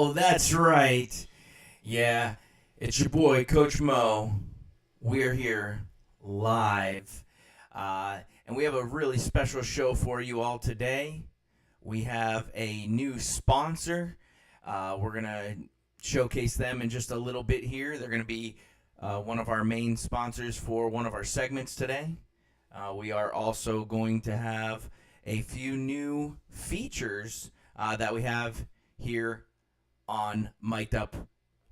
Oh, that's right. Yeah, it's your boy, Coach Mo. We're here live. And we have a really special show for you all today. We have a new sponsor. We're going to showcase them in just a little bit here. They're going to be one of our main sponsors for one of our segments today. We are also going to have a few new features that we have here on Mic'd Up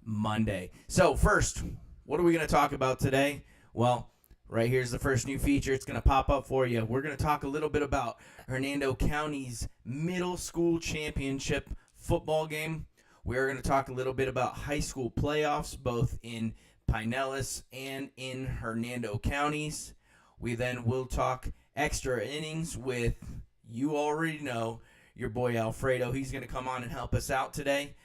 Monday. So first, what are we going to talk about today? Well, right here's the first new feature. It's going to pop up for you. We're going to talk a little bit about Hernando County's middle school championship football game. We're going to talk a little bit about high school playoffs, both in Pinellas and in Hernando counties. We then will talk extra innings with, you already know, your boy Alfredo. He's going to come on and help us out today.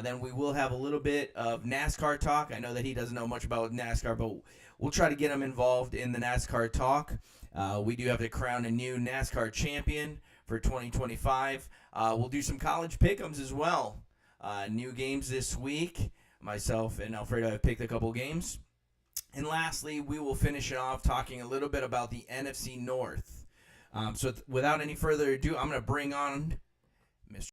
Then we will have a little bit of NASCAR talk. I know that he doesn't know much about NASCAR, but we'll try to get him involved in the NASCAR talk. We do have to crown a new NASCAR champion for 2025. We'll do some college pick'ems as well. New games this week. Myself and Alfredo have picked a couple games. And lastly, we will finish it off talking a little bit about the NFC North. So without any further ado, I'm going to bring on Mr.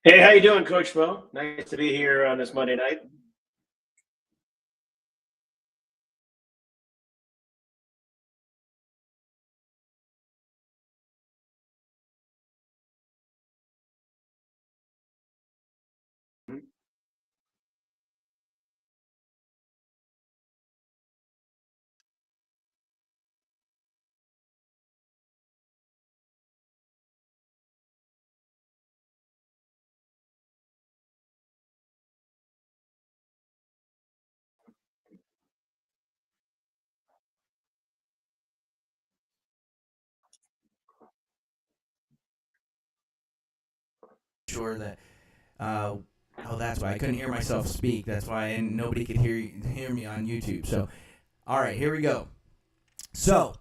Hey, how you doing, Coach Mo? Nice to be here on this Monday night. Sure that that's why I couldn't hear myself speak. That's why nobody could hear me on YouTube. So, all right, here we go. So,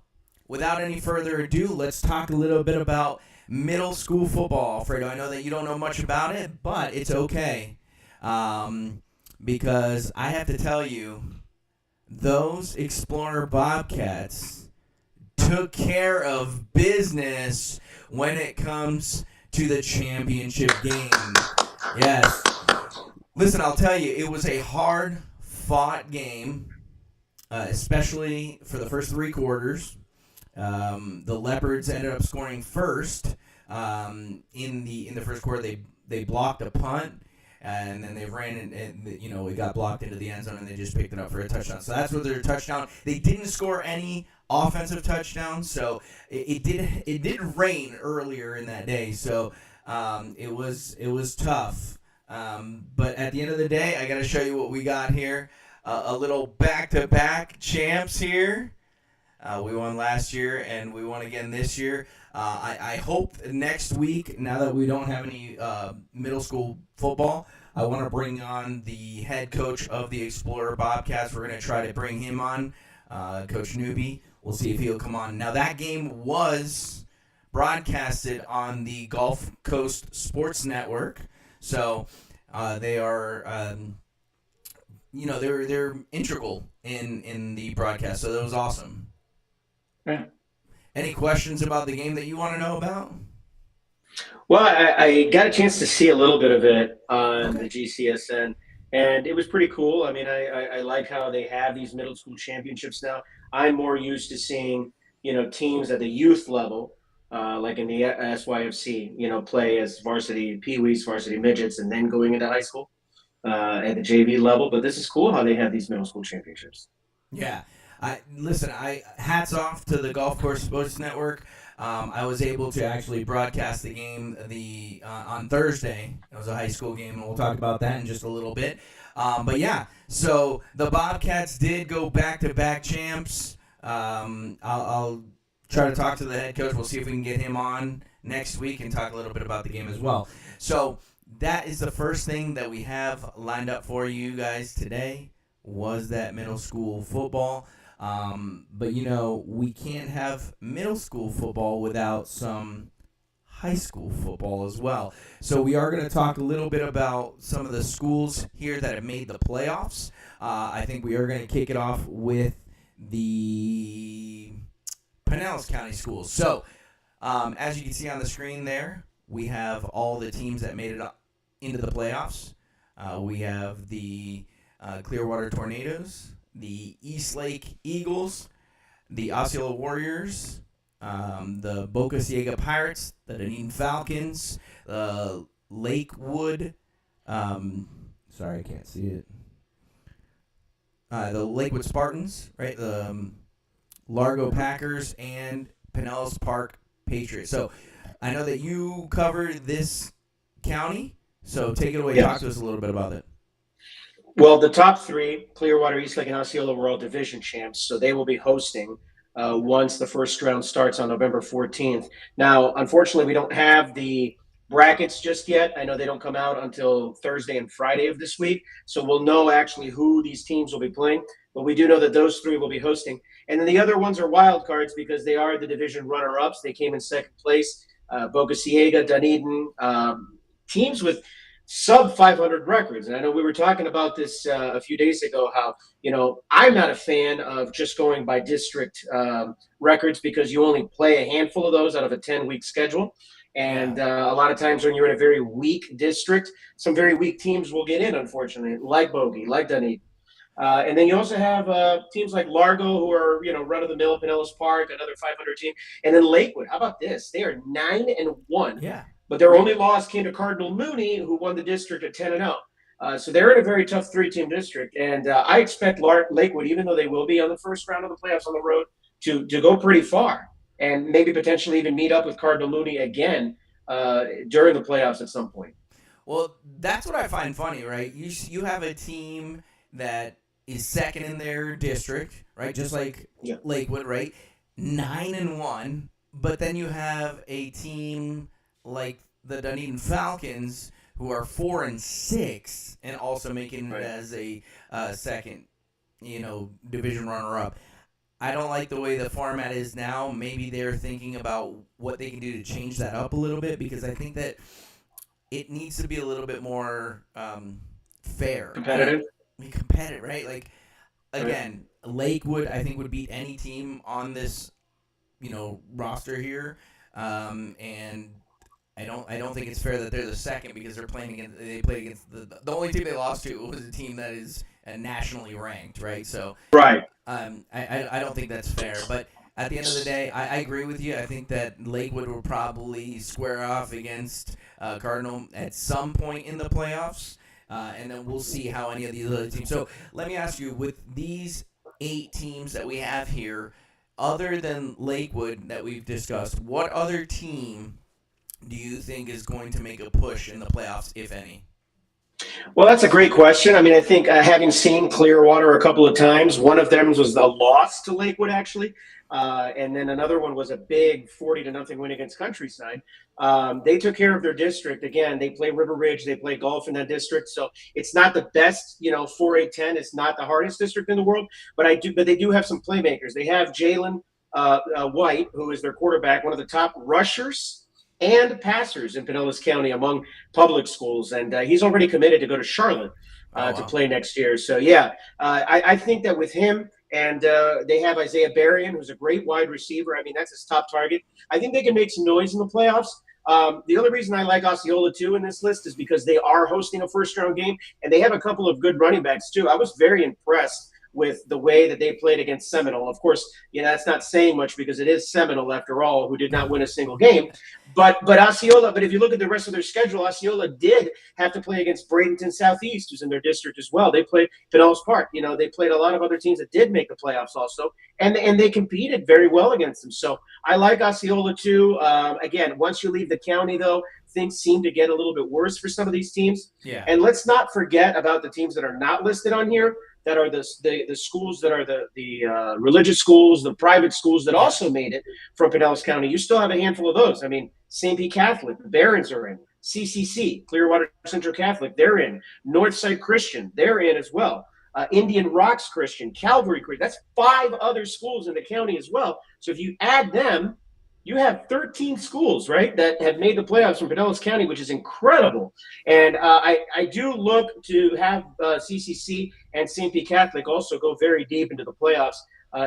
without any further ado, let's talk a little bit about middle school football. Alfredo, I know that you don't know much about it, but it's okay, because I have to tell you, those Explorer Bobcats took care of business when it comes to the championship game. Yes. Listen, I'll tell you, it was a hard-fought game, especially for the first three quarters. The Leopards ended up scoring first. In the first quarter, they blocked a punt, and then they ran and it got blocked into the end zone, and they just picked it up for a touchdown. So that's what their touchdown. They didn't score any offensive touchdowns, so it did rain earlier in that day, so it was tough. But at the end of the day, I got to show you what we got here. A little back-to-back champs here. We won last year, and we won again this year. I hope next week, now that we don't have any middle school football, I want to bring on the head coach of the Explorer Bobcats. We're going to try to bring him on, Coach Newby. We'll see if he'll come on. Now, that game was broadcasted on the Gulf Coast Sports Network, so they are, they're integral in the broadcast. So that was awesome. Yeah. Any questions about the game that you want to know about? Well, I got a chance to see a little bit of it on the GCSN, and it was pretty cool. I mean, I like how they have these middle school championships now. I'm more used to seeing, teams at the youth level, like in the SYFC, play as varsity peewees, varsity midgets, and then going into high school at the JV level. But this is cool how they have these middle school championships. Yeah. Hats off to the Golf Course Sports Network. I was able to actually broadcast the game on Thursday. It was a high school game, and we'll talk about that in just a little bit. But yeah, so the Bobcats did go back-to-back champs. I'll try to talk to the head coach. We'll see if we can get him on next week and talk a little bit about the game as well. So that is the first thing that we have lined up for you guys today, was that middle school football. But we can't have middle school football without some high school football as well. So we are going to talk a little bit about some of the schools here that have made the playoffs. I think we are going to kick it off with the Pinellas County schools. So as you can see on the screen there, we have all the teams that made it up into the playoffs. We have the Clearwater Tornadoes, the East Lake Eagles, the Osceola Warriors, the Boca Ciega Pirates, the Dunedin Falcons, the Lakewood, sorry, I can't see it. The Lakewood Spartans, right? The Largo Packers and Pinellas Park Patriots. So I know that you cover this county, so take it away. Yes. Talk to us a little bit about it. Well, the top three, Clearwater, East Lake, and Osceola, were all division champs, so they will be hosting once the first round starts on November 14th. Now, unfortunately, we don't have the brackets just yet. I know they don't come out until Thursday and Friday of this week, so we'll know actually who these teams will be playing. But we do know that those three will be hosting. And then the other ones are wild cards because they are the division runner-ups. They came in second place. Boca Ciega, Dunedin, teams with sub 500 records. And I know we were talking about this a few days ago, how, I'm not a fan of just going by district records because you only play a handful of those out of a 10-week schedule. And a lot of times when you're in a very weak district, some very weak teams will get in, unfortunately, like Bogey, like Dunedin. And then you also have teams like Largo, who are, run-of-the-mill, Pinellas Park, another 500 team. And then Lakewood, how about this? They are 9-1. Yeah. But their only loss came to Cardinal Mooney, who won the district at 10-0. So they're in a very tough three-team district. And I expect Lakewood, even though they will be on the first round of the playoffs on the road, to go pretty far and maybe potentially even meet up with Cardinal Mooney again during the playoffs at some point. Well, that's what I find funny, right? You have a team that is second in their district, right? Just like Lakewood, right? 9-1, but then you have a team like the Dunedin Falcons, who are 4-6, and also making it as a second, division runner-up. I don't like the way the format is now. Maybe they're thinking about what they can do to change that up a little bit, because I think that it needs to be a little bit more fair. Competitive, right? Like, again, Lakewood, I think, would beat any team on this, roster here, and I don't think it's fair that they're the second because they played against the only team they lost to was a team that is nationally ranked, right? So right. I don't think that's fair, but at the end of the day, I agree with you. I think that Lakewood will probably square off against Cardinal at some point in the playoffs, and then we'll see how any of these other teams. So let me ask you, with these 8 teams that we have here, other than Lakewood that we've discussed, what other team do you think is going to make a push in the playoffs, if any? Well, that's a great question. I mean, I think having seen Clearwater a couple of times, one of them was a loss to Lakewood, actually. And then another one was a big 40-0 win against Countryside. They took care of their district. Again, they play River Ridge. They play golf in that district. So it's not the best, 4A10. It's not the hardest district in the world. But they do have some playmakers. They have Jalen White, who is their quarterback, one of the top rushers and passers in Pinellas County among public schools. And he's already committed to go to Charlotte to play next year. So, I think that with him, and they have Isaiah Berrien, who's a great wide receiver. I mean, that's his top target. I think they can make some noise in the playoffs. The only reason I like Osceola, too, in this list is because they are hosting a first-round game, and they have a couple of good running backs, too. I was very impressed with the way that they played against Seminole. Of course, that's not saying much because it is Seminole, after all, who did not win a single game. But Osceola, but if you look at the rest of their schedule, Osceola did have to play against Bradenton Southeast, who's in their district as well. They played Pinellas Park. They played a lot of other teams that did make the playoffs also, and they competed very well against them. So I like Osceola too. Again, once you leave the county, though, things seem to get a little bit worse for some of these teams. Yeah. And let's not forget about the teams that are not listed on here, that are the schools that are the religious schools, the private schools that also made it from Pinellas County. You still have a handful of those. I mean, St. Pete Catholic, the Barons are in. CCC, Clearwater Central Catholic, they're in. Northside Christian, they're in as well. Indian Rocks Christian, Calvary Christian. That's 5 other schools in the county as well. So if you add them, you have 13 schools, right, that have made the playoffs from Pinellas County, which is incredible. And I do look to have CCC and St. Pete Catholic also go very deep into the playoffs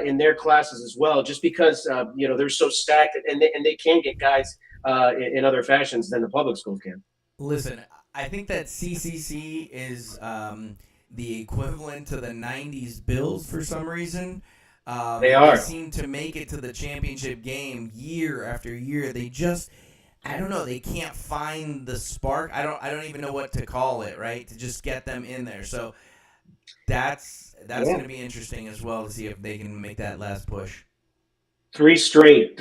in their classes as well, just because they're so stacked and they can get guys in other fashions than the public schools can. Listen, I think that CCC is the equivalent to the '90s Bills for some reason. They are. They seem to make it to the championship game year after year. They just, I don't know, they can't find the spark. I don't even know what to call it, right? To just get them in there. So that's going to be interesting as well to see if they can make that last push. Three straight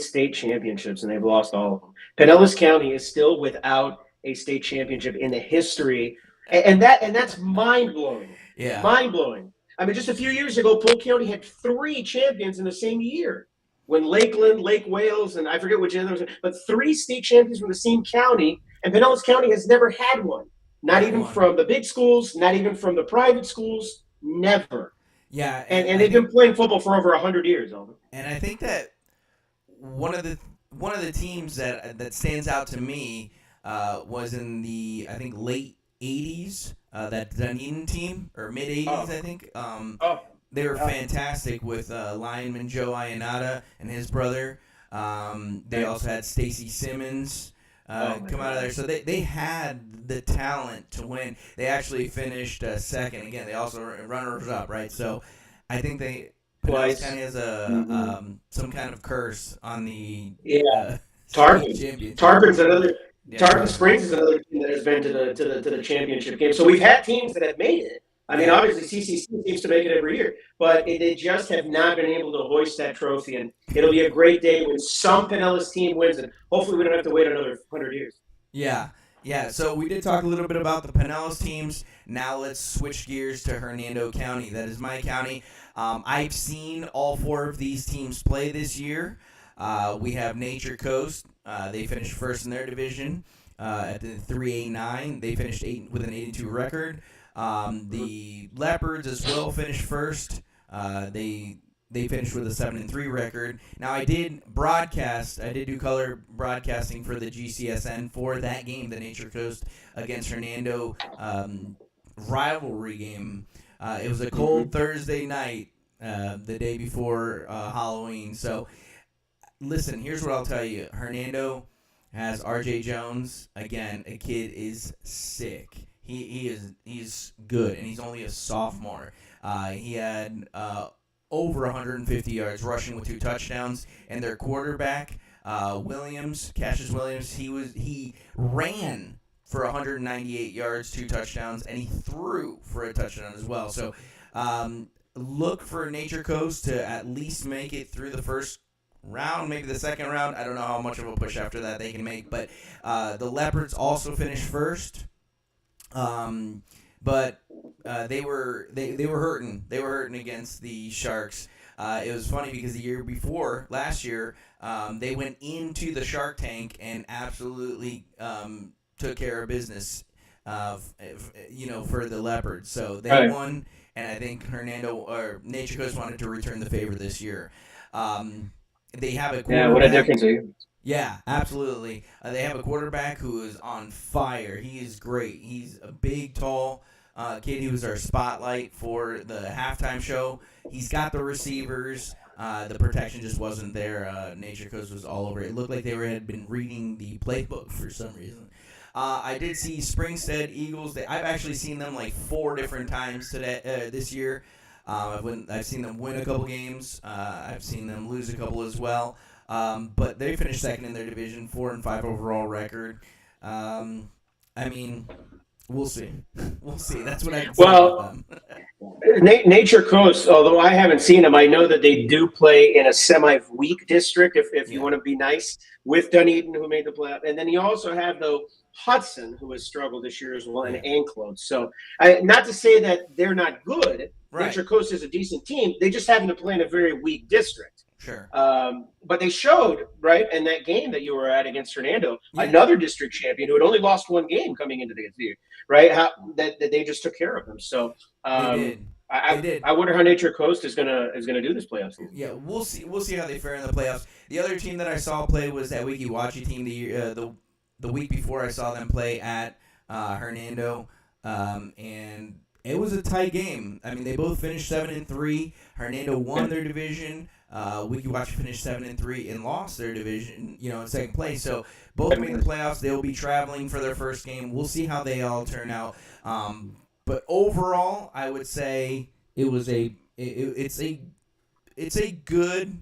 state championships, and they've lost all of them. Pinellas County is still without a state championship in the history, and that's mind blowing. Yeah. Mind blowing. I mean, just a few years ago, Polk County had 3 champions in the same year. When Lakeland, Lake Wales, and I forget which others, but 3 state champions from the same county, and Pinellas County has never had one. Not even from the big schools, not even from the private schools, never. Yeah, and they've been playing football for over 100 years, Alvin. And I think that one of the teams that stands out to me was in the, I think, late '80s. That Dunedin team, or mid '80s, I think. They were fantastic with lineman Joe Ionata and his brother. They also had Stacy Simmons come out of there. So they had the talent to win. They actually finished second. Again, they also were runners up, right? So I think Pinellas County has some kind of curse on the Tarpon. Tarpon's another. Yeah, Tarpon Springs is another team that has been to the championship game. So we've had teams that have made it. I mean, obviously CCC seems to make it every year, but they just have not been able to hoist that trophy. And it'll be a great day when some Pinellas team wins, and hopefully we don't have to wait another 100 years. Yeah. So we did talk a little bit about the Pinellas teams. Now let's switch gears to Hernando County. That is my county. I've seen all 4 of these teams play this year. We have Nature Coast. They finished first in their division at the 3A9. They finished with an 82 record. The Leopards as well finished first. They finished with a 7-3 record. Now I did do color broadcasting for the GCSN for that game, the Nature Coast against Hernando rivalry game. It was a cold Thursday night, the day before Halloween. So listen, here's what I'll tell you. Hernando has R.J. Jones. Again, a kid is sick. He's good, and he's only a sophomore. He had over 150 yards rushing with 2 touchdowns, and their quarterback, Cassius Williams, he ran for 198 yards, 2 touchdowns, and he threw for a touchdown as well. So look for Nature Coast to at least make it through the first round, maybe the second round. I don't know how much of a push after that they can make, but the Leopards also finished first. But they were hurting. They were hurting against the Sharks. It was funny because the year before, last year, they went into the Shark Tank and absolutely took care of business. For the Leopards. So they won, and I think Nature Coast wanted to return the favor this year. They have a quarterback. Yeah, what a difference. Yeah, absolutely. They have a quarterback who is on fire. He is great. He's a big, tall kid. He was our spotlight for the halftime show. He's got the receivers. The protection just wasn't there. Nature Coast was all over it. It looked like they had been reading the playbook for some reason. I did see Springstead Eagles. I've actually seen them like 4 different times this year. I've seen them win a couple games. I've seen them lose a couple as well. But they finished second in their division, 4-5 overall record. I mean, we'll see. We'll see. That's what I can say about them. Nature Coast, although I haven't seen them, I know that they do play in a semi-weak district, if you want to be nice, with Dunedin, who made the playoff. And then you also have, though, Hudson, who has struggled this year as well, and Anclote. So, not to say that they're not good. Right. Nature Coast is a decent team. They just happen to play in a very weak district. Sure. But they showed, right, in that game that you were at against Hernando, another district champion who had only lost 1 game coming into the year, right, that they just took care of them. So, they did. They did. I wonder how Nature Coast is gonna do this playoff season. Yeah, we'll see. We'll see how they fare in the playoffs. The other team that I saw play was that Wiki Wachi team. The week before I saw them play at Hernando, and it was a tight game. I mean, they both finished 7-3. Hernando won their division. Wiki Wachi finished 7-3 and lost their division. In second place. So both made the playoffs. They will be traveling for their first game. We'll see how they all turn out. But overall, I would say it was it's a good,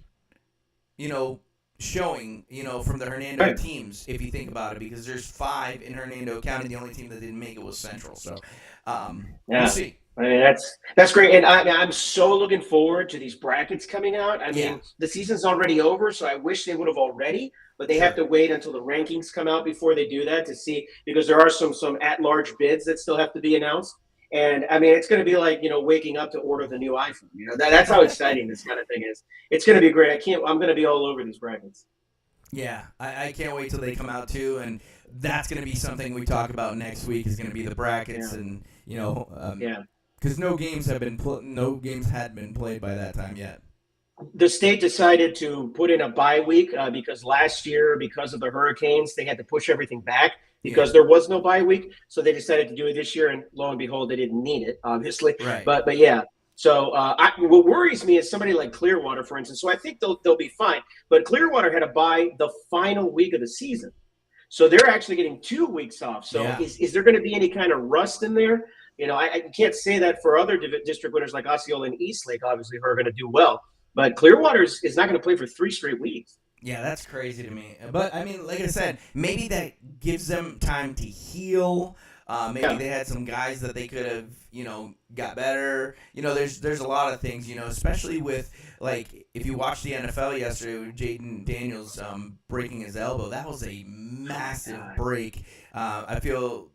showing, from the Hernando teams, if you think about it, because there's 5 in Hernando County. The only team that didn't make it was Central. So, we'll see. I mean, that's great, and I'm so looking forward to these brackets coming out. I mean, the season's already over, so I wish they would have already, but they have to wait until the rankings come out before they do that to see, because there are some at-large bids that still have to be announced. And I mean, it's going to be like, waking up to order the new iPhone. That's how exciting this kind of thing is. It's going to be great. I'm going to be all over these brackets. Yeah, I can't wait till they come out too, and that's going to be something we talk about next week. Is going to be the brackets, and because no games had been played by that time yet. The state decided to put in a bye week because last year, because of the hurricanes, they had to push everything back because there was no bye week. So they decided to do it this year, and lo and behold, they didn't need it, obviously. Right. But yeah. So what worries me is somebody like Clearwater, for instance. So I think they'll be fine. But Clearwater had to bye the final week of the season. So they're actually getting 2 weeks off. So is there going to be any kind of rust in there? I can't say that for other district winners like Osceola and Eastlake, obviously, who are going to do well. But Clearwater is not going to play for 3 straight weeks. Yeah, that's crazy to me. But, I mean, like I said, maybe that gives them time to heal. Maybe they had some guys that they could have, got better. There's a lot of things, especially with, like, if you watched the NFL yesterday with Jaden Daniels breaking his elbow, that was a massive break. I feel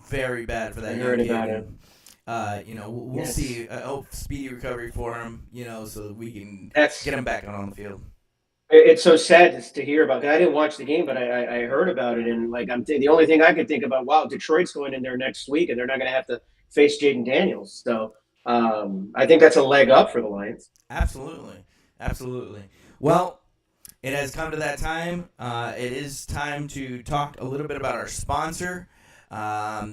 very bad for that young kid. We'll see. I hope speedy recovery for him, so that we can get him back on the field. It's so sad to hear about. I didn't watch the game, but I heard about it, and the only thing I could think about, wow, Detroit's going in there next week, and they're not going to have to face Jaden Daniels. So I think that's a leg up for the Lions. Absolutely. Well, it has come to that time. It is time to talk a little bit about our sponsor.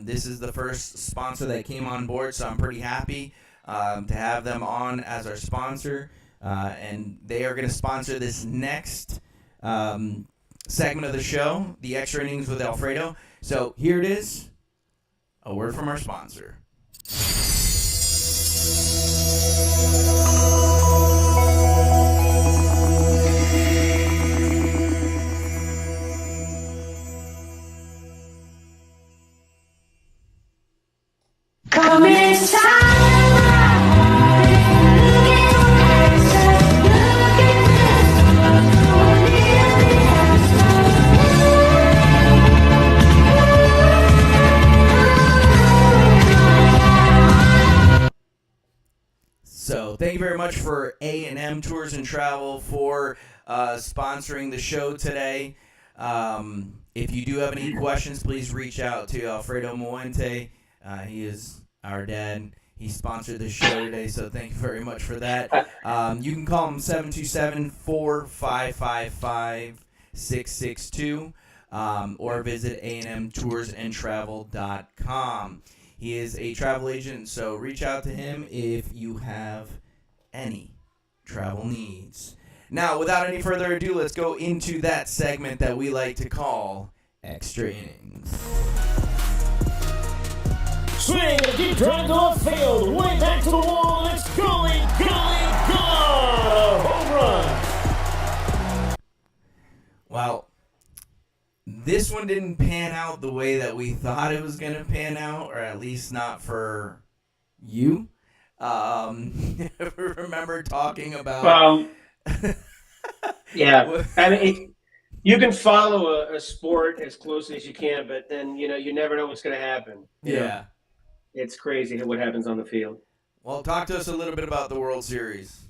This is the first sponsor that came on board, so I'm pretty happy to have them on as our sponsor. And they are going to sponsor this next segment of the show, the Extra Innings with Alfredo. So here it is, a word from our sponsor. Come inside. So thank you very much for A&M Tours and Travel for sponsoring the show today. If you do have any questions, please reach out to Alfredo Moente. He is our dad. He sponsored the show today, so thank you very much for that. You can call him 727-4555-662 or visit amtoursandtravel.com. He is a travel agent, so reach out to him if you have any travel needs. Now, without any further ado, let's go into that segment that we like to call Extra Innings. Swing a deep drive to left field, way back to the wall, it's gully, gone! Home run! Well, this one didn't pan out the way that we thought it was going to pan out, or at least not for you. Remember talking about... Yeah. I mean, you can follow a sport as closely as you can, but then, you never know what's going to happen. Yeah. It's crazy what happens on the field. Well, talk to us a little bit about the World Series.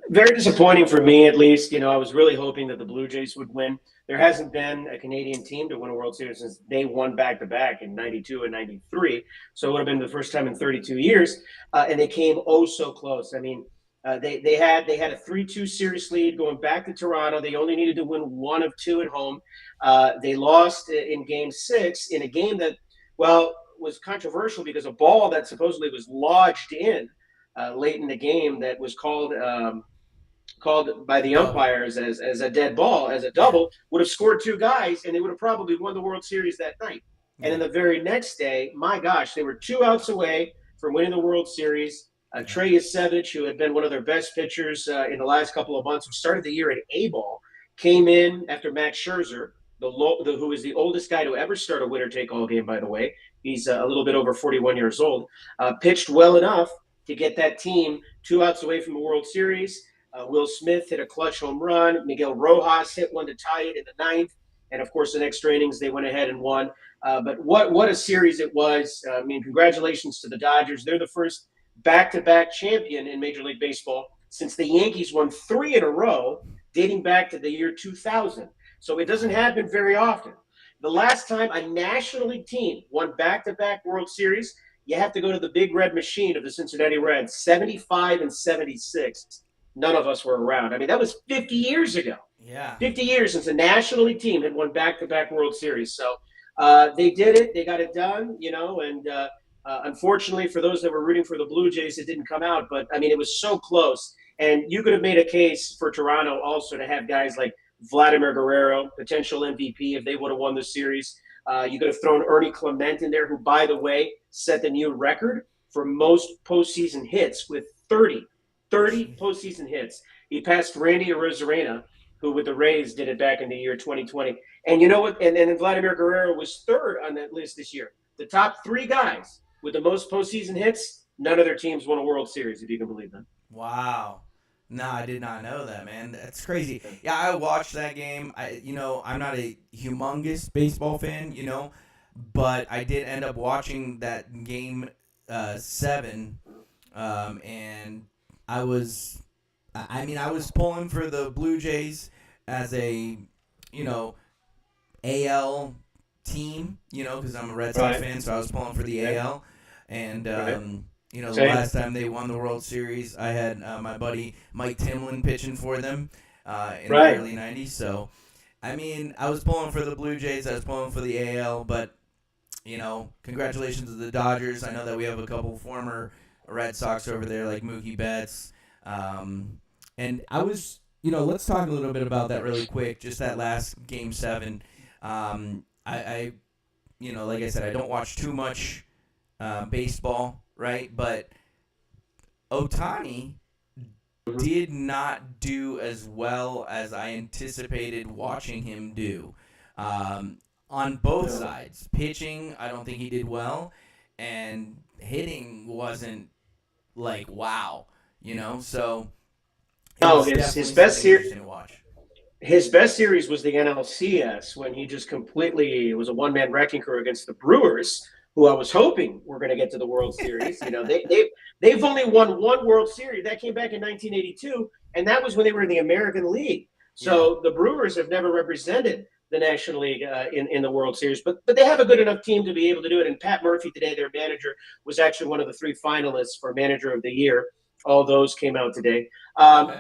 Very disappointing for me, at least. I was really hoping that the Blue Jays would win. There hasn't been a Canadian team to win a World Series since they won back-to-back in 92 and 93. So it would have been the first time in 32 years. And they came oh so close. I mean, they had a 3-2 series lead going back to Toronto. They only needed to win one of two at home. They lost in Game 6 in a game that, well, was controversial because a ball that supposedly was lodged in late in the game that was called by the umpires as a dead ball, as a double, would have scored two guys, and they would have probably won the World Series that night. And then the very next day, my gosh, they were 2 outs away from winning the World Series. Trey Yasevich, who had been one of their best pitchers in the last couple of months, who started the year at A-ball, came in after Max Scherzer, who is the oldest guy to ever start a winner-take-all game, by the way. He's a little bit over 41 years old. Pitched well enough to get that team 2 outs away from the World Series. Will Smith hit a clutch home run. Miguel Rojas hit one to tie it in the 9th. And, of course, the next innings, they went ahead and won. But what a series it was. I mean, congratulations to the Dodgers. They're the first back-to-back champion in Major League Baseball since the Yankees won 3 in a row dating back to the year 2000. So it doesn't happen very often. The last time a National League team won back-to-back World Series, you have to go to the Big Red Machine of the Cincinnati Reds, 75 and 76. None of us were around. I mean, that was 50 years ago. Yeah. 50 years since a National League team had won back-to-back World Series. So they did it. They got it done, and unfortunately for those that were rooting for the Blue Jays, it didn't come out. But, I mean, it was so close. And you could have made a case for Toronto also to have guys like Vladimir Guerrero, potential MVP if they would have won the series. You could have thrown Ernie Clement in there, who, by the way, set the new record for most postseason hits with 30 postseason hits. He passed Randy Arozarena, who with the Rays did it back in the year 2020. And you know what? And then Vladimir Guerrero was third on that list this year. The top 3 guys with the most postseason hits, none of their teams won a World Series, if you can believe that. Wow. No, I did not know that, man. That's crazy. Yeah, I watched that game. I'm not a humongous baseball fan, but I did end up watching that game 7, and I was pulling for the Blue Jays as a, AL team, because I'm a Red Sox fan, so I was pulling for the AL, and the last time they won the World Series, I had my buddy Mike Timlin pitching for them in the early 90s. So, I mean, I was pulling for the Blue Jays. I was pulling for the AL. But, congratulations to the Dodgers. I know that we have a couple former Red Sox over there like Mookie Betts. And I was, let's talk a little bit about that really quick, just that last Game 7. I like I said, I don't watch too much baseball. Right, but Ohtani did not do as well as I anticipated watching him do on both sides. Pitching, I don't think he did well, and hitting wasn't like wow, So his best series. His best series was the NLCS when he just completely, it was a one-man wrecking crew against the Brewers, who I was hoping were going to get to the World Series. They've only won one World Series. That came back in 1982, and that was when they were in the American League. So the Brewers have never represented the National League in the World Series, but they have a good enough team to be able to do it. And Pat Murphy today, their manager, was actually one of the 3 finalists for Manager of the Year. All those came out today.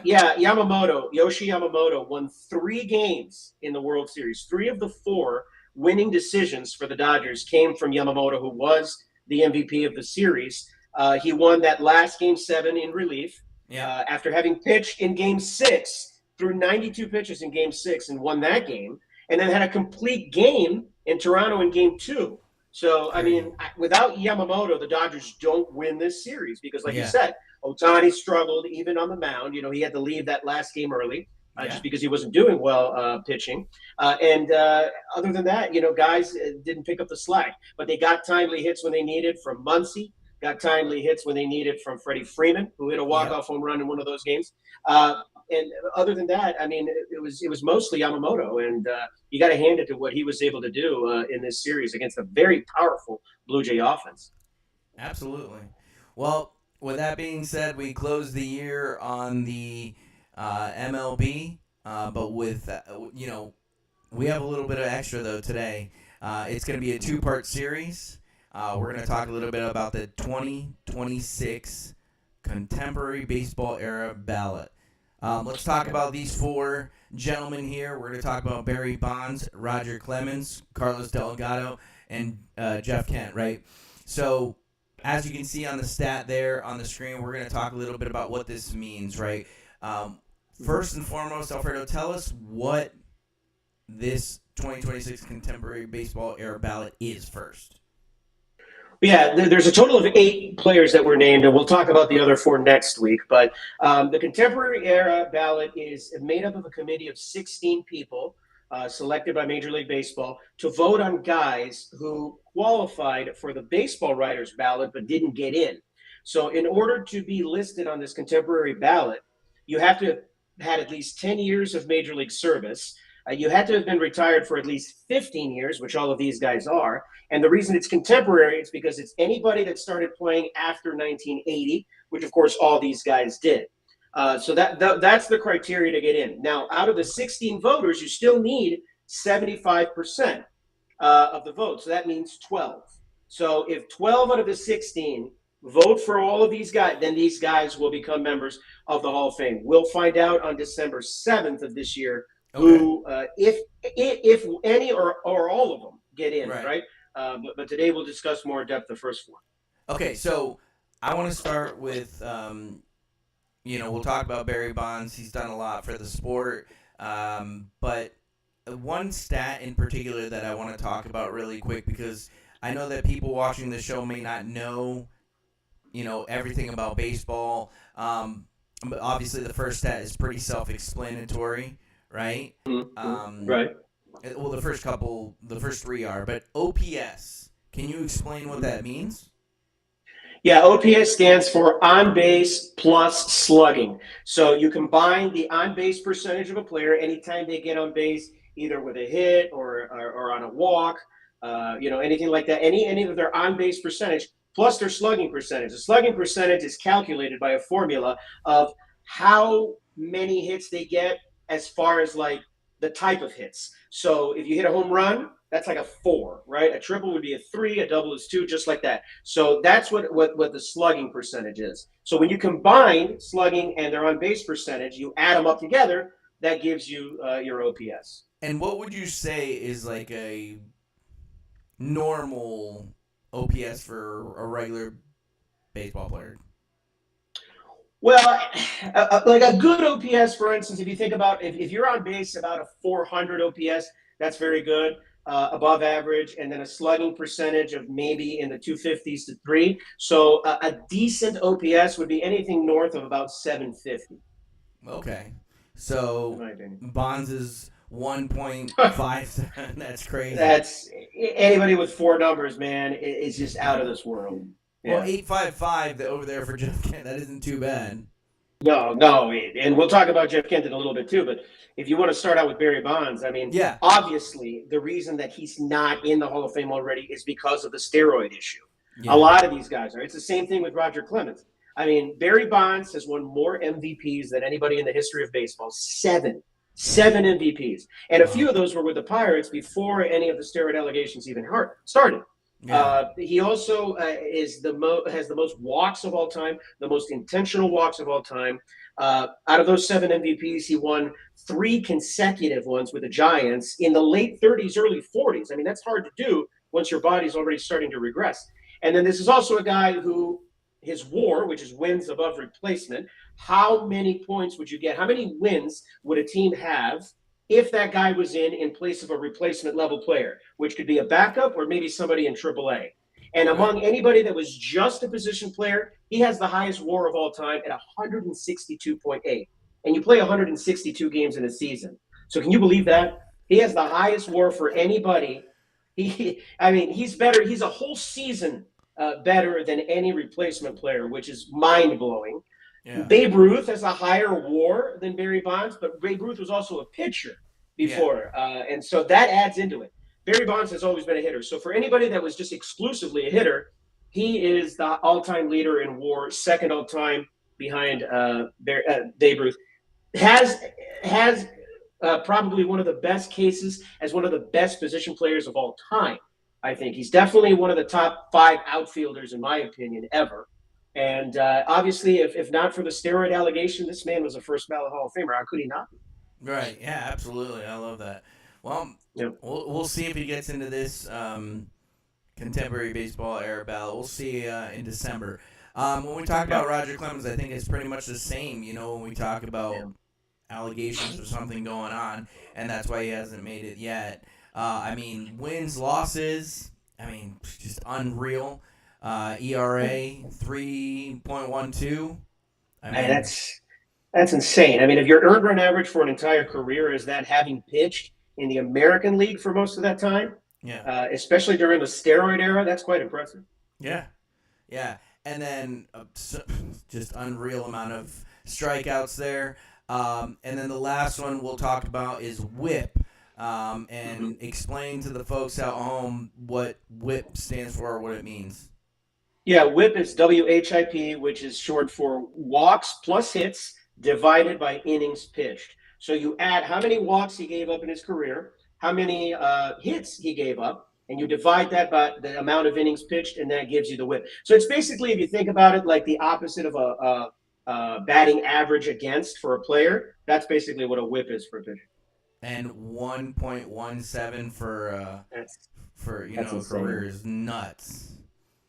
Yoshi Yamamoto won 3 games in the World Series. 3 of the 4 winning decisions for the Dodgers came from Yamamoto, who was the MVP of the series. He won that last Game 7 in relief after having pitched in Game 6 through 92 pitches in Game 6 and won that game, and then had a complete game in Toronto in Game 2. So, I mean, without Yamamoto, the Dodgers don't win this series because, like you said, Ohtani struggled even on the mound. He had to leave that last game early. Just because he wasn't doing well pitching. And other than that, guys didn't pick up the slack. But they got timely hits when they needed from Muncy, got timely hits when they needed from Freddie Freeman, who hit a walk-off home run in one of those games. And other than that, I mean, it was mostly Yamamoto. And you got to hand it to what he was able to do in this series against a very powerful Blue Jay offense. Absolutely. Well, with that being said, we close the year on the MLB, but with we have a little bit of extra, though, today. It's going to be a two-part series. We're going to talk a little bit about the 2026 Contemporary Baseball Era Ballot. Let's talk about these four gentlemen here. We're going to talk about Barry Bonds, Roger Clemens, Carlos Delgado, and Jeff Kent, right? So, as you can see on the stat there on the screen, we're going to talk a little bit about what this means, right? First and foremost, Alfredo, tell us what this 2026 Contemporary Baseball Era Ballot is first. Yeah, there's a total of 8 players that were named, and we'll talk about the other 4 next week. But the Contemporary Era Ballot is made up of a committee of 16 people selected by Major League Baseball to vote on guys who qualified for the baseball writers ballot but didn't get in. So in order to be listed on this contemporary ballot, you have to have had at least 10 years of Major League service. You had to have been retired for at least 15 years, which all of these guys are. And the reason it's contemporary is because it's anybody that started playing after 1980, which of course all these guys did. So that's the criteria to get in. Now, out of the 16 voters, you still need 75% of the vote. So that means 12. So if 12 out of the 16 vote for all of these guys, then these guys will become members of the Hall of Fame. We'll find out on December 7th of this year who, if any or all of them get in, right? But today we'll discuss more in depth the first one. Okay, so I want to start with, we'll talk about Barry Bonds. He's done a lot for the sport. But one stat in particular that I want to talk about really quick, because I know that people watching the show may not know, everything about baseball. But obviously the first stat is pretty self-explanatory, right? Right. Well, the first 3 are, but OPS. Can you explain what that means? Yeah, OPS stands for on base plus slugging. So you combine the on base percentage of a player anytime they get on base, either with a hit or on a walk, anything like that. Any of their on base percentage plus their slugging percentage. The slugging percentage is calculated by a formula of how many hits they get as far as like the type of hits. So if you hit a home run, that's like a 4, right? A triple would be a 3, a double is 2, just like that. So that's what the slugging percentage is. So when you combine slugging and their on base percentage, you add them up together, that gives you your OPS. And what would you say is like a normal OPS for a regular baseball player? Well, like a good OPS, for instance, if you think about if you're on base about a 400 OPS, that's very good, above average, and then a slugging percentage of maybe in the 250s to 3. So a decent OPS would be anything north of about 750. Okay. So Bonds is 1.5. That's crazy. That's anybody with 4 numbers, man. It's just out of this world. Yeah. Well, 855 over there for Jeff Kent, that isn't too bad. No, and we'll talk about Jeff Kent in a little bit too. But if you want to start out with Barry Bonds, I mean, obviously the reason that he's not in the Hall of Fame already is because of the steroid issue. Yeah. A lot of these guys are. It's the same thing with Roger Clemens. I mean, Barry Bonds has won more MVPs than anybody in the history of baseball. 7 MVPs, and a few of those were with the Pirates before any of the steroid allegations even started. Yeah. He also has the most walks of all time, the most intentional walks of all time. Out of those 7 MVPs, he won 3 consecutive ones with the Giants in the late 30s, early 40s. I mean, that's hard to do once your body's already starting to regress. And then this is also a guy who his WAR, which is wins above replacement, how many points would you get? How many wins would a team have if that guy was in place of a replacement level player, which could be a backup or maybe somebody in AAA. And among anybody that was just a position player, he has the highest WAR of all time at 162.8. And you play 162 games in a season. So can you believe that? He has the highest WAR for anybody. He's better. He's a whole season better than any replacement player, which is mind-blowing. Yeah. Babe Ruth has a higher WAR than Barry Bonds, but Babe Ruth was also a pitcher before, and so that adds into it. Barry Bonds has always been a hitter. So for anybody that was just exclusively a hitter, he is the all-time leader in WAR, second all-time behind Babe Ruth. Has probably one of the best cases as one of the best position players of all time. I think he's definitely one of the top 5 outfielders, in my opinion, ever. And obviously, if not for the steroid allegation, this man was a first ballot Hall of Famer. How could he not be? Right. Yeah, absolutely. I love that. Well, Yep. we'll see if he gets into this contemporary baseball era ballot. We'll see in December. When we talk about Roger Clemens, I think it's pretty much the same. When we talk about allegations or something going on, and that's why he hasn't made it yet. Wins, losses, just unreal. ERA 3.12. That's insane. If your earned run average for an entire career is that, having pitched in the American League for most of that time, yeah, especially during the steroid era, that's quite impressive. Yeah, and then just unreal amount of strikeouts there. And then the last one we'll talk about is WHIP. And explain to the folks at home what WHIP stands for or what it means. Yeah, WHIP is WHIP, which is short for walks plus hits divided by innings pitched. So you add how many walks he gave up in his career, how many hits he gave up, and you divide that by the amount of innings pitched, and that gives you the WHIP. So it's basically, if you think about it, like the opposite of a batting average against for a player. That's basically what a WHIP is for a pitcher. And 1.17 for insane. career is nuts.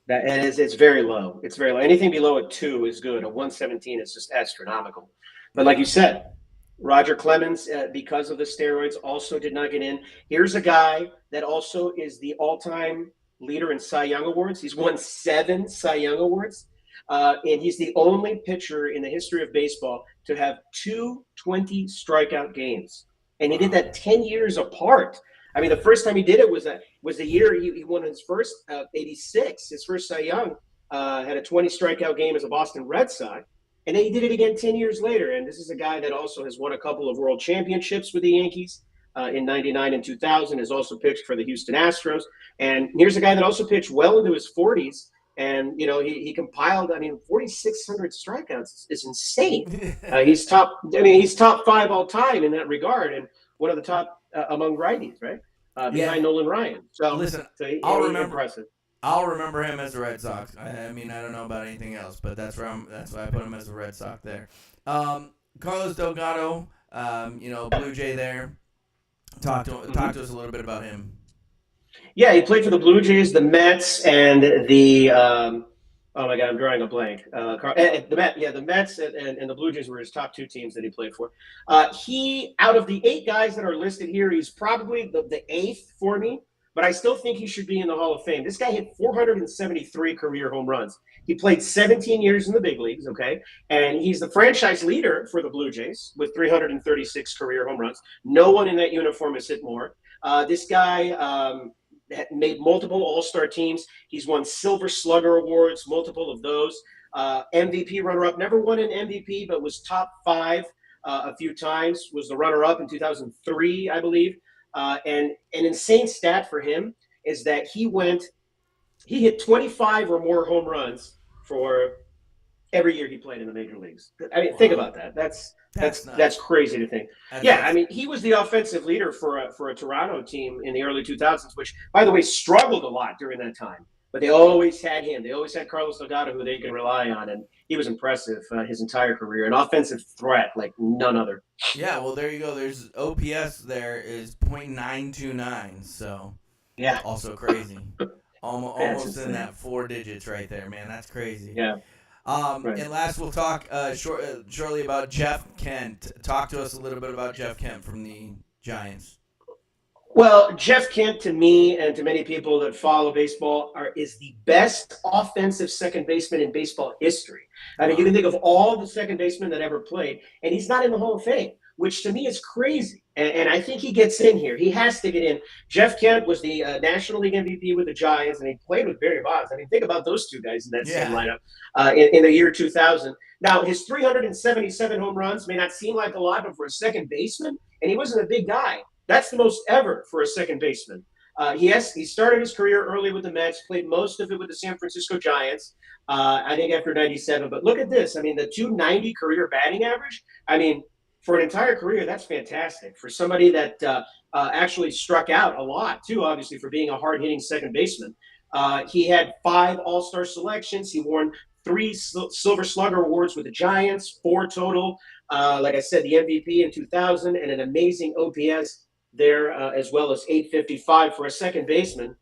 It's very low. It's very low. Anything below a 2 is good. A 117 is just astronomical. But like you said, Roger Clemens, because of the steroids, also did not get in. Here's a guy that also is the all-time leader in Cy Young Awards. He's won 7 Cy Young Awards. And he's the only pitcher in the history of baseball to have 2 20 strikeout games. And he did that 10 years apart. The first time he did it was the year he won his first 86. His first Cy Young had a 20 strikeout game as a Boston Red Sox. And then he did it again 10 years later. And this is a guy that also has won a couple of world championships with the Yankees in 99 and 2000, has also pitched for the Houston Astros. And here's a guy that also pitched well into his 40s. And, he compiled, 4,600 strikeouts is insane. He's top 5 all time in that regard, and one of the top among righties, right? Behind Nolan Ryan. So listen, I'll remember. Impressive. I'll remember him as a Red Sox. I don't know about anything else, but that's why I put him as a Red Sox there. Carlos Delgado, Blue Jay there. Talk to us a little bit about him. Yeah, he played for the Blue Jays, the Mets, and the oh my God, I'm drawing a blank. The Mets and the Blue Jays were his top 2 teams that he played for. He, out of the 8 guys that are listed here, he's probably the 8th for me, but I still think he should be in the Hall of Fame. This guy hit 473 career home runs. He played 17 years in the big leagues, okay? And he's the franchise leader for the Blue Jays with 336 career home runs. No one in that uniform has hit more. This guy made multiple All-Star teams. He's won Silver Slugger Awards, multiple of those. MVP runner-up, never won an MVP, but was top 5 a few times, was the runner-up in 2003, I believe. And an insane stat for him is that he hit 25 or more home runs for every year he played in the major leagues. Think about that. That's crazy to think. He was the offensive leader for a Toronto team in the early 2000s, which, by the way, struggled a lot during that time. But they always had him. They always had Carlos Delgado, who they could rely on, and he was impressive his entire career. An offensive threat like none other. Yeah, well, there you go. There's OPS there is .929, so yeah, also crazy. Almost in that 4 digits right there, man. That's crazy. Yeah. Right. And last, we'll talk shortly about Jeff Kent. Talk to us a little bit about Jeff Kent from the Giants. Well, Jeff Kent, to me and to many people that follow baseball, is the best offensive second baseman in baseball history. You can think of all the second basemen that ever played, and he's not in the Hall of Fame, which to me is crazy. And I think he gets in here. He has to get in. Jeff Kent was the National League MVP with the Giants, and he played with Barry Bonds. Think about those 2 guys in that same lineup in the year 2000. Now, his 377 home runs may not seem like a lot, but for a second baseman, and he wasn't a big guy, that's the most ever for a second baseman. He started his career early with the Mets, played most of it with the San Francisco Giants, I think after 97. But look at this. The .290 career batting average, for an entire career, that's fantastic. For somebody that actually struck out a lot, too, obviously, for being a hard hitting second baseman. He had 5 All Star selections. He won 3 Silver Slugger awards with the Giants, 4 total. Like I said, the MVP in 2000 and an amazing OPS there, as well as 855 for a second baseman.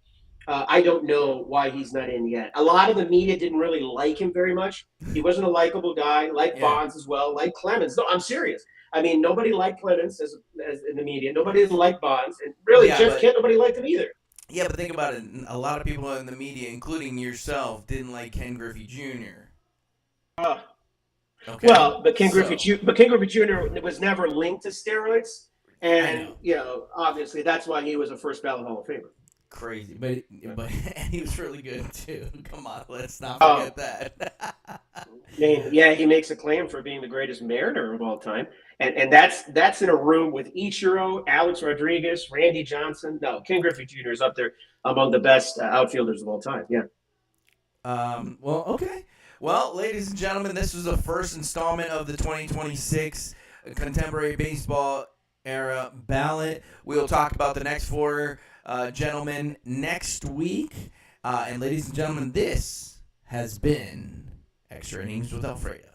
I don't know why he's not in yet. A lot of the media didn't really like him very much. He wasn't a likable guy, like Bonds as well, like Clemens. No, I'm serious. I mean, nobody liked Clemens as in the media. Nobody liked Bonds. And really, Jeff Kent, nobody liked him either. Yeah, but think about it. A lot of people in the media, including yourself, didn't like Ken Griffey Jr. Okay. Well, but Ken Griffey Jr. was never linked to steroids. And, obviously that's why he was a first ballot Hall of Famer. Crazy, but and he was really good too. Come on, let's not forget that. He makes a claim for being the greatest Mariner of all time, and that's in a room with Ichiro, Alex Rodriguez, Randy Johnson. No, Ken Griffey Jr. is up there among the best outfielders of all time. Yeah. Well, okay. Well, ladies and gentlemen, this was the first installment of the 2026 Contemporary Baseball Era Ballot. We'll talk about the next 4 gentlemen next week. And ladies and gentlemen, this has been Extra Innings with Alfredo.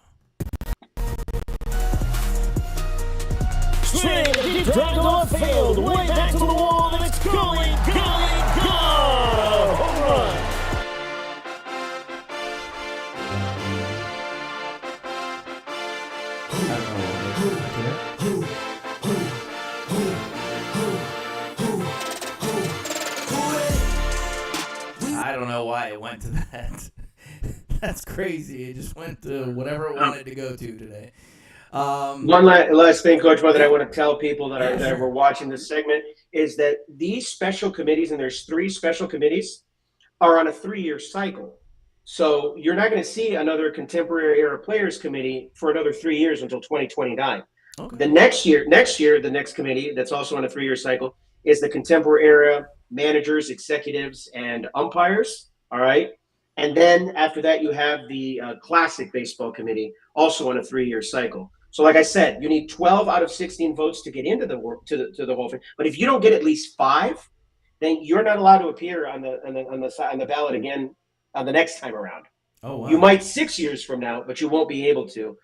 Swing, deep drive to left field, way back to the wall, and it's going, gone! Home run! I don't know why it went to that. That's crazy. It just went to whatever it wanted to go to today. One last thing, Coach Mo, that I want to tell people that were watching this segment is that these special committees, and there's 3 special committees, are on a 3-year cycle. So you're not going to see another Contemporary Era Players Committee for another 3 years until 2029. Okay. The next year, the next committee that's also on a 3-year cycle is the Contemporary Era Managers, Executives, and Umpires. All right. And then after that, you have the Classic Baseball Committee, also on a 3-year cycle. So, like I said, you need 12 out of 16 votes to get into the Hall of Fame. But if you don't get at least 5, then you're not allowed to appear on the ballot again on the next time around. Oh, wow. You might 6 years from now, but you won't be able to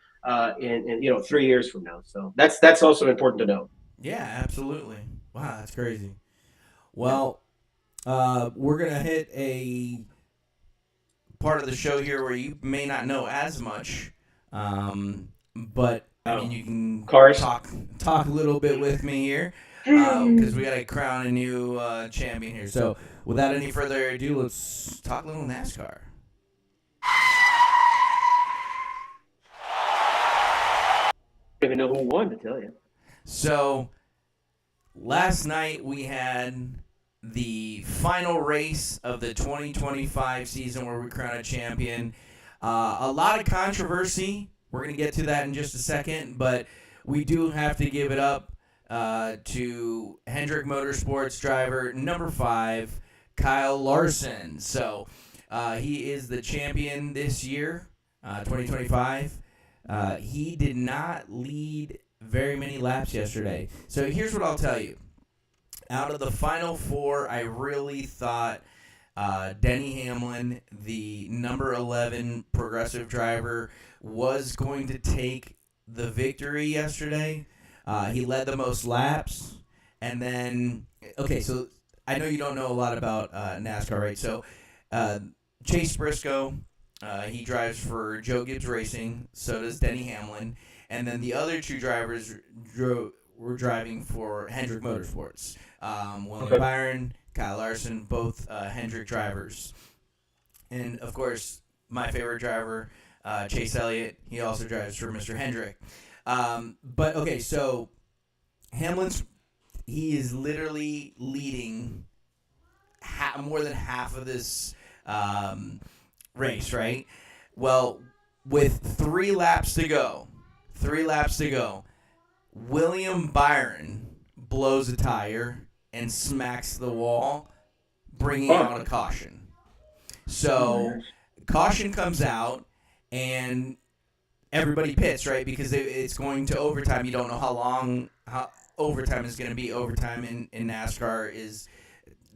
in 3 years from now. So that's also important to know. Yeah, absolutely. Wow, that's crazy. Well, we're gonna hit a part of the show here where you may not know as much, but I mean, you can talk a little bit with me here, because we got to crown a new champion here. So without any further ado, let's talk a little NASCAR. I don't even know who won, to tell you. So last night we had the final race of the 2025 season where we crown a champion. A lot of controversy. We're going to get to that in just a second, but we do have to give it up to Hendrick Motorsports driver number 5, Kyle Larson. So he is the champion this year, 2025. He did not lead very many laps yesterday. So here's what I'll tell you. Out of the final 4, I really thought Denny Hamlin, the number 11 Progressive driver, was going to take the victory yesterday. He led the most laps. And then, okay, so I know you don't know a lot about NASCAR, right? So Chase Briscoe, he drives for Joe Gibbs Racing. So does Denny Hamlin. And then the other 2 drivers were driving for Hendrick Motorsports. William Byron, Kyle Larson, both Hendrick drivers. And, of course, my favorite driver, Chase Elliott, he also drives for Mr. Hendrick. But, okay, so he is literally leading more than half of this race, right? Well, with 3 laps to go, William Byron blows a tire and smacks the wall, bringing out a caution. So caution comes out, and everybody pits, right? Because it's going to overtime. You don't know how overtime is going to be. Overtime in NASCAR is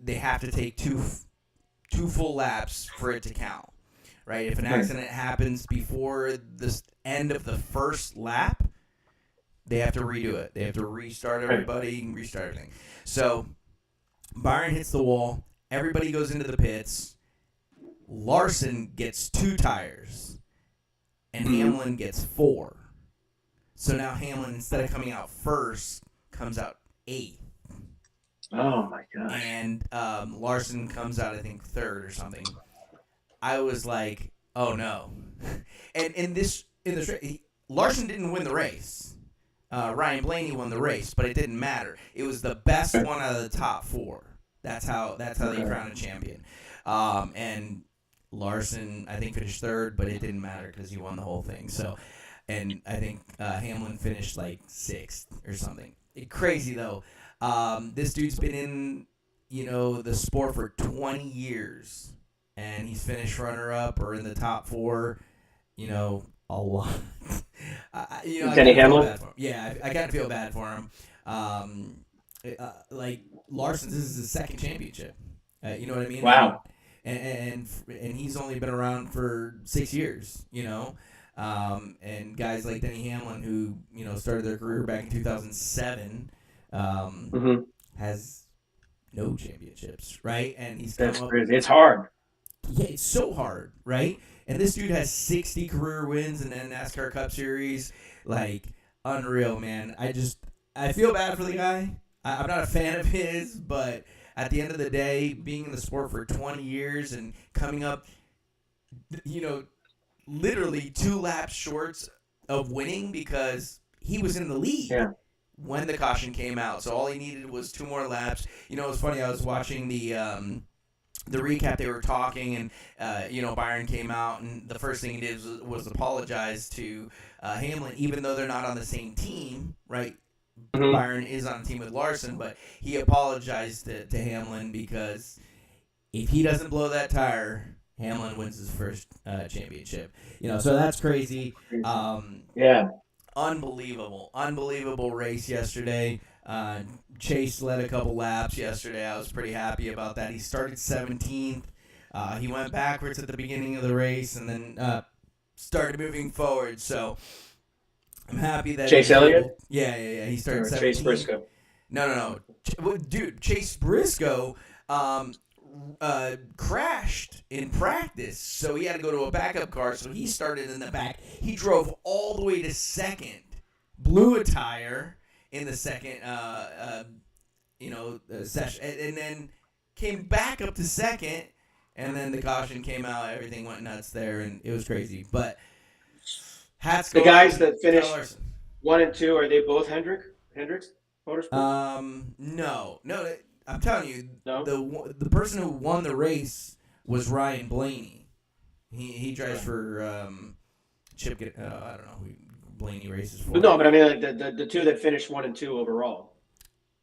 they have to take two full laps for it to count, right? If an accident happens before the end of the first lap, they have to redo it. They have to restart everybody and restart everything. So Byron hits the wall. Everybody goes into the pits. Larson gets 2 tires, and Hamlin gets 4. So now Hamlin, instead of coming out first, comes out 8th. Oh my gosh. And Larson comes out, I think, 3rd or something. I was like, oh no. And in this Larson didn't win the race. Ryan Blaney won the race, but it didn't matter. It was the best one out of the top 4. That's how they crown a champion. And Larson, I think, finished 3rd, but it didn't matter because he won the whole thing. So, and I think Hamlin finished like 6th or something. Crazy though. This dude's been in, the sport for 20 years, and he's finished runner-up or in the top 4, a lot. Denny Hamlin? Yeah, I kind of feel bad for him. Like Larson's, this is his 2nd championship. You know what I mean? Wow. And he's only been around for 6 years. And guys like Denny Hamlin, who started their career back in 2007, has no championships, right? And he's That's crazy. It's hard. Yeah, it's so hard, right? And this dude has 60 career wins in the NASCAR Cup Series. Like, unreal, man. I feel bad for the guy. I'm not a fan of his, but at the end of the day, being in the sport for 20 years and coming up, literally 2 laps short of winning because he was in the lead when the caution came out. So all he needed was 2 more laps. It was funny. I was watching the recap. They were talking, and Byron came out, and the first thing he did was apologize to Hamlin, even though they're not on the same team, right? Byron is on a team with Larson, but he apologized to Hamlin because if he doesn't blow that tire, Hamlin wins his first championship. So that's crazy. Unbelievable race yesterday. Chase led a couple laps yesterday. I was pretty happy about that. He started 17th. He went backwards at the beginning of the race and then started moving forward. So I'm happy that Chase Elliott? Yeah. He started 17th. Chase Briscoe. No. Dude, Chase Briscoe crashed in practice, so he had to go to a backup car, so he started in the back. He drove all the way to 2nd, blew a tire in the 2nd session, and then came back up to 2nd, and then the caution came out. Everything went nuts there, and it was crazy. But hats go the guys off that to Kyle finished Larson. 1 and 2, are they both Hendricks Motorsports? No. I'm telling you, No? the person who won the race was Ryan Blaney. He drives for Chip. I don't know who Blaney races for. No, but I mean like the 2 that finished 1 and 2 overall.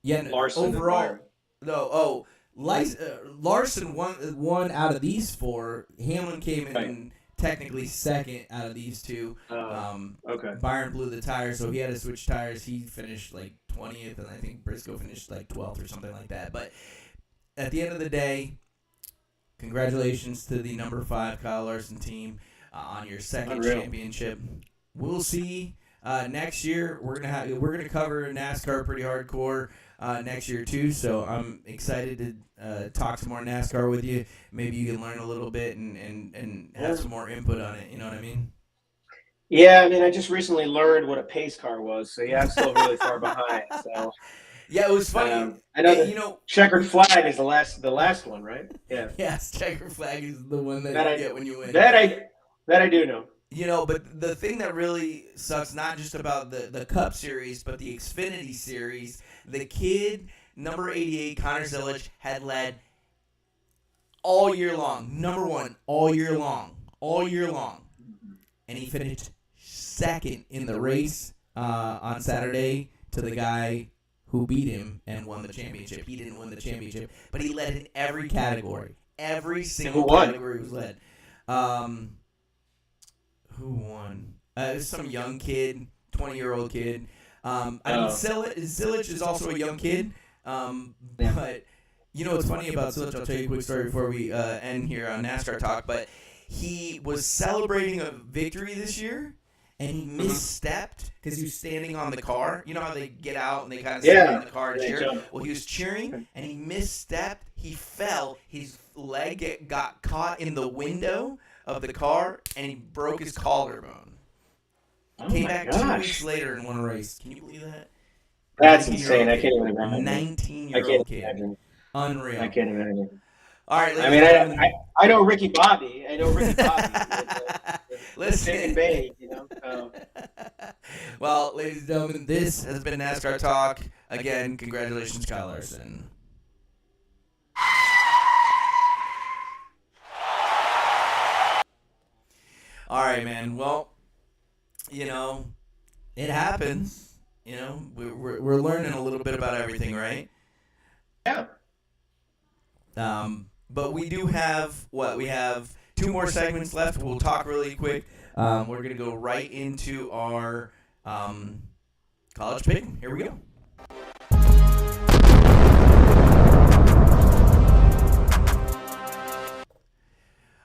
Yeah, Larson overall. No, Larson won out of these 4. Hamlin came in technically 2nd out of these 2. Okay. Byron blew the tires, so he had to switch tires. He finished like 20th, and I think Briscoe finished like 12th or something like that. But at the end of the day, congratulations to the number 5 Kyle Larson team on your 2nd championship. We'll see next year. We're gonna cover NASCAR pretty hardcore next year too. So I'm excited to talk some more NASCAR with you. Maybe you can learn a little bit and have some more input on it. You know what I mean? Yeah, I mean, I just recently learned what a pace car was, so yeah, I'm still really far behind. So yeah, it was funny. I know checkered flag is the last one, right? Yeah. Yes, checkered flag is the one that you get when you win. That I do know. But the thing that really sucks, not just about the Cup Series, but the Xfinity Series, the kid, number 88, Connor Zilic, had led all year long. Number 1 all year long. And he finished 2nd in the race on Saturday to the guy who beat him and won the championship. He didn't win the championship, but he led in every category. Every single category was led. Who won? It was some young kid, 20-year-old kid. I mean, Zilic is also a young kid. But you know what's funny about Zilic? I'll tell you a quick story before we end here on NASCAR talk. But he was celebrating a victory this year, and he misstepped because he was standing on the car. You know how they get out and they kind of stand in the car and cheer? Well, he was cheering, and he misstepped. He fell. His leg got caught in the window of the car, and he broke his collarbone. Came back 2 weeks later and won a race. Can you believe that? That's insane. I can't even imagine. 19-year-old kid. Imagine. Unreal. I can't imagine. All right, I mean, I know Ricky Bobby. Listen, in Bay, you know. Well, ladies and gentlemen, this has been NASCAR Talk. Again, congratulations, Kyle Larson. All right, man. Well, you know, it happens. You know, we're learning a little bit about everything, right? Yeah. But we do have we have 2 more segments left. We'll talk really quick. We're gonna go right into our college pick. Here we go.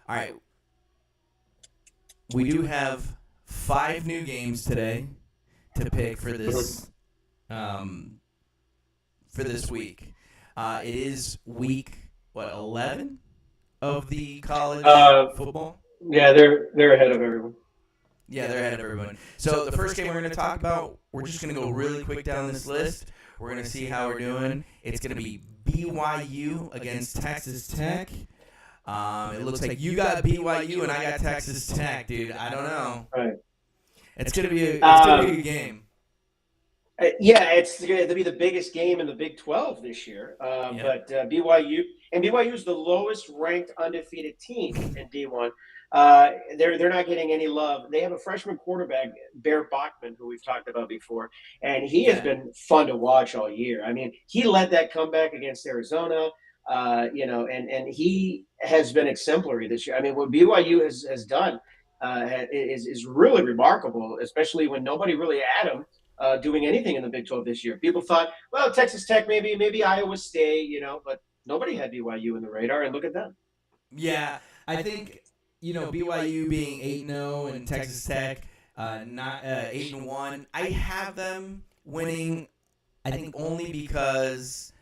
All right. We do have 5 new games today to pick for this week. It is week 11 of the college football. Yeah, they're ahead of everyone. Yeah, they're ahead of everyone. So the first game we're going to talk about, we're just going to go really quick down this list. We're going to see how we're doing. It's going to be BYU against Texas Tech. It looks like you got BYU and I got Texas Tech, dude. I don't know. Right. It's going to be a good game. Yeah, it's going to be the biggest game in the Big 12 this year. But BYU is the lowest ranked undefeated team in D1. They're not getting any love. They have a freshman quarterback, Bear Bachman, who we've talked about before, and he has been fun to watch all year. I mean, he led that comeback against Arizona, and he has been exemplary this year. I mean, what BYU has done is really remarkable, especially when nobody really had him doing anything in the Big 12 this year. People thought, well, Texas Tech, maybe Iowa State, but nobody had BYU in the radar, and look at them. Yeah, I think, BYU being 8-0 and Texas Tech not 8-1, I have them winning, I think, only because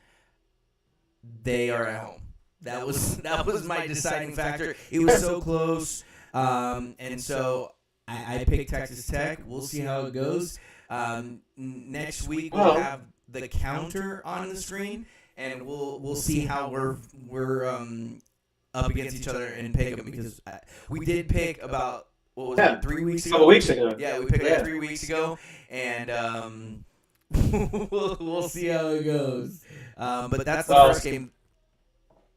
they are at home. That was my deciding factor. It was so close, and so I picked Texas Tech. We'll see how it goes. Next week we'll have the counter on the screen, and we'll see how we're up against each other and pick them, because we did pick about 3 weeks ago. A couple weeks ago. Yeah, we picked like 3 weeks ago, and we'll see how it goes. But that's the first game.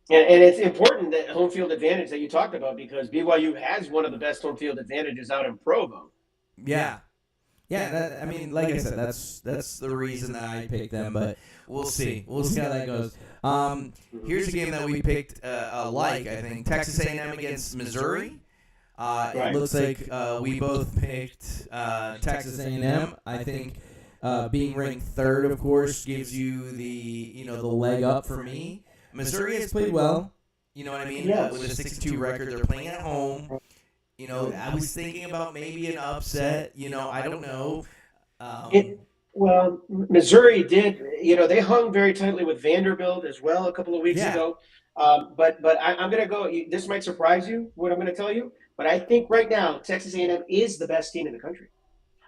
And it's important that home field advantage that you talked about, because BYU has one of the best home field advantages out in Provo. Yeah. Yeah, like I said, that's the reason that I picked them. But we'll see. We'll see how that goes. Here's a game that we picked I think. Texas A&M against Missouri. It looks like we both picked Texas A&M. I think being ranked third, of course, gives you the leg up for me. Missouri has played well. You know what I mean? Yes. With a 6-2 record, they're playing at home. I was thinking about maybe an upset. I don't know. Missouri did. They hung very tightly with Vanderbilt as well a couple of weeks ago. But I'm going to go. This might surprise you, what I'm going to tell you. But I think right now Texas A&M is the best team in the country.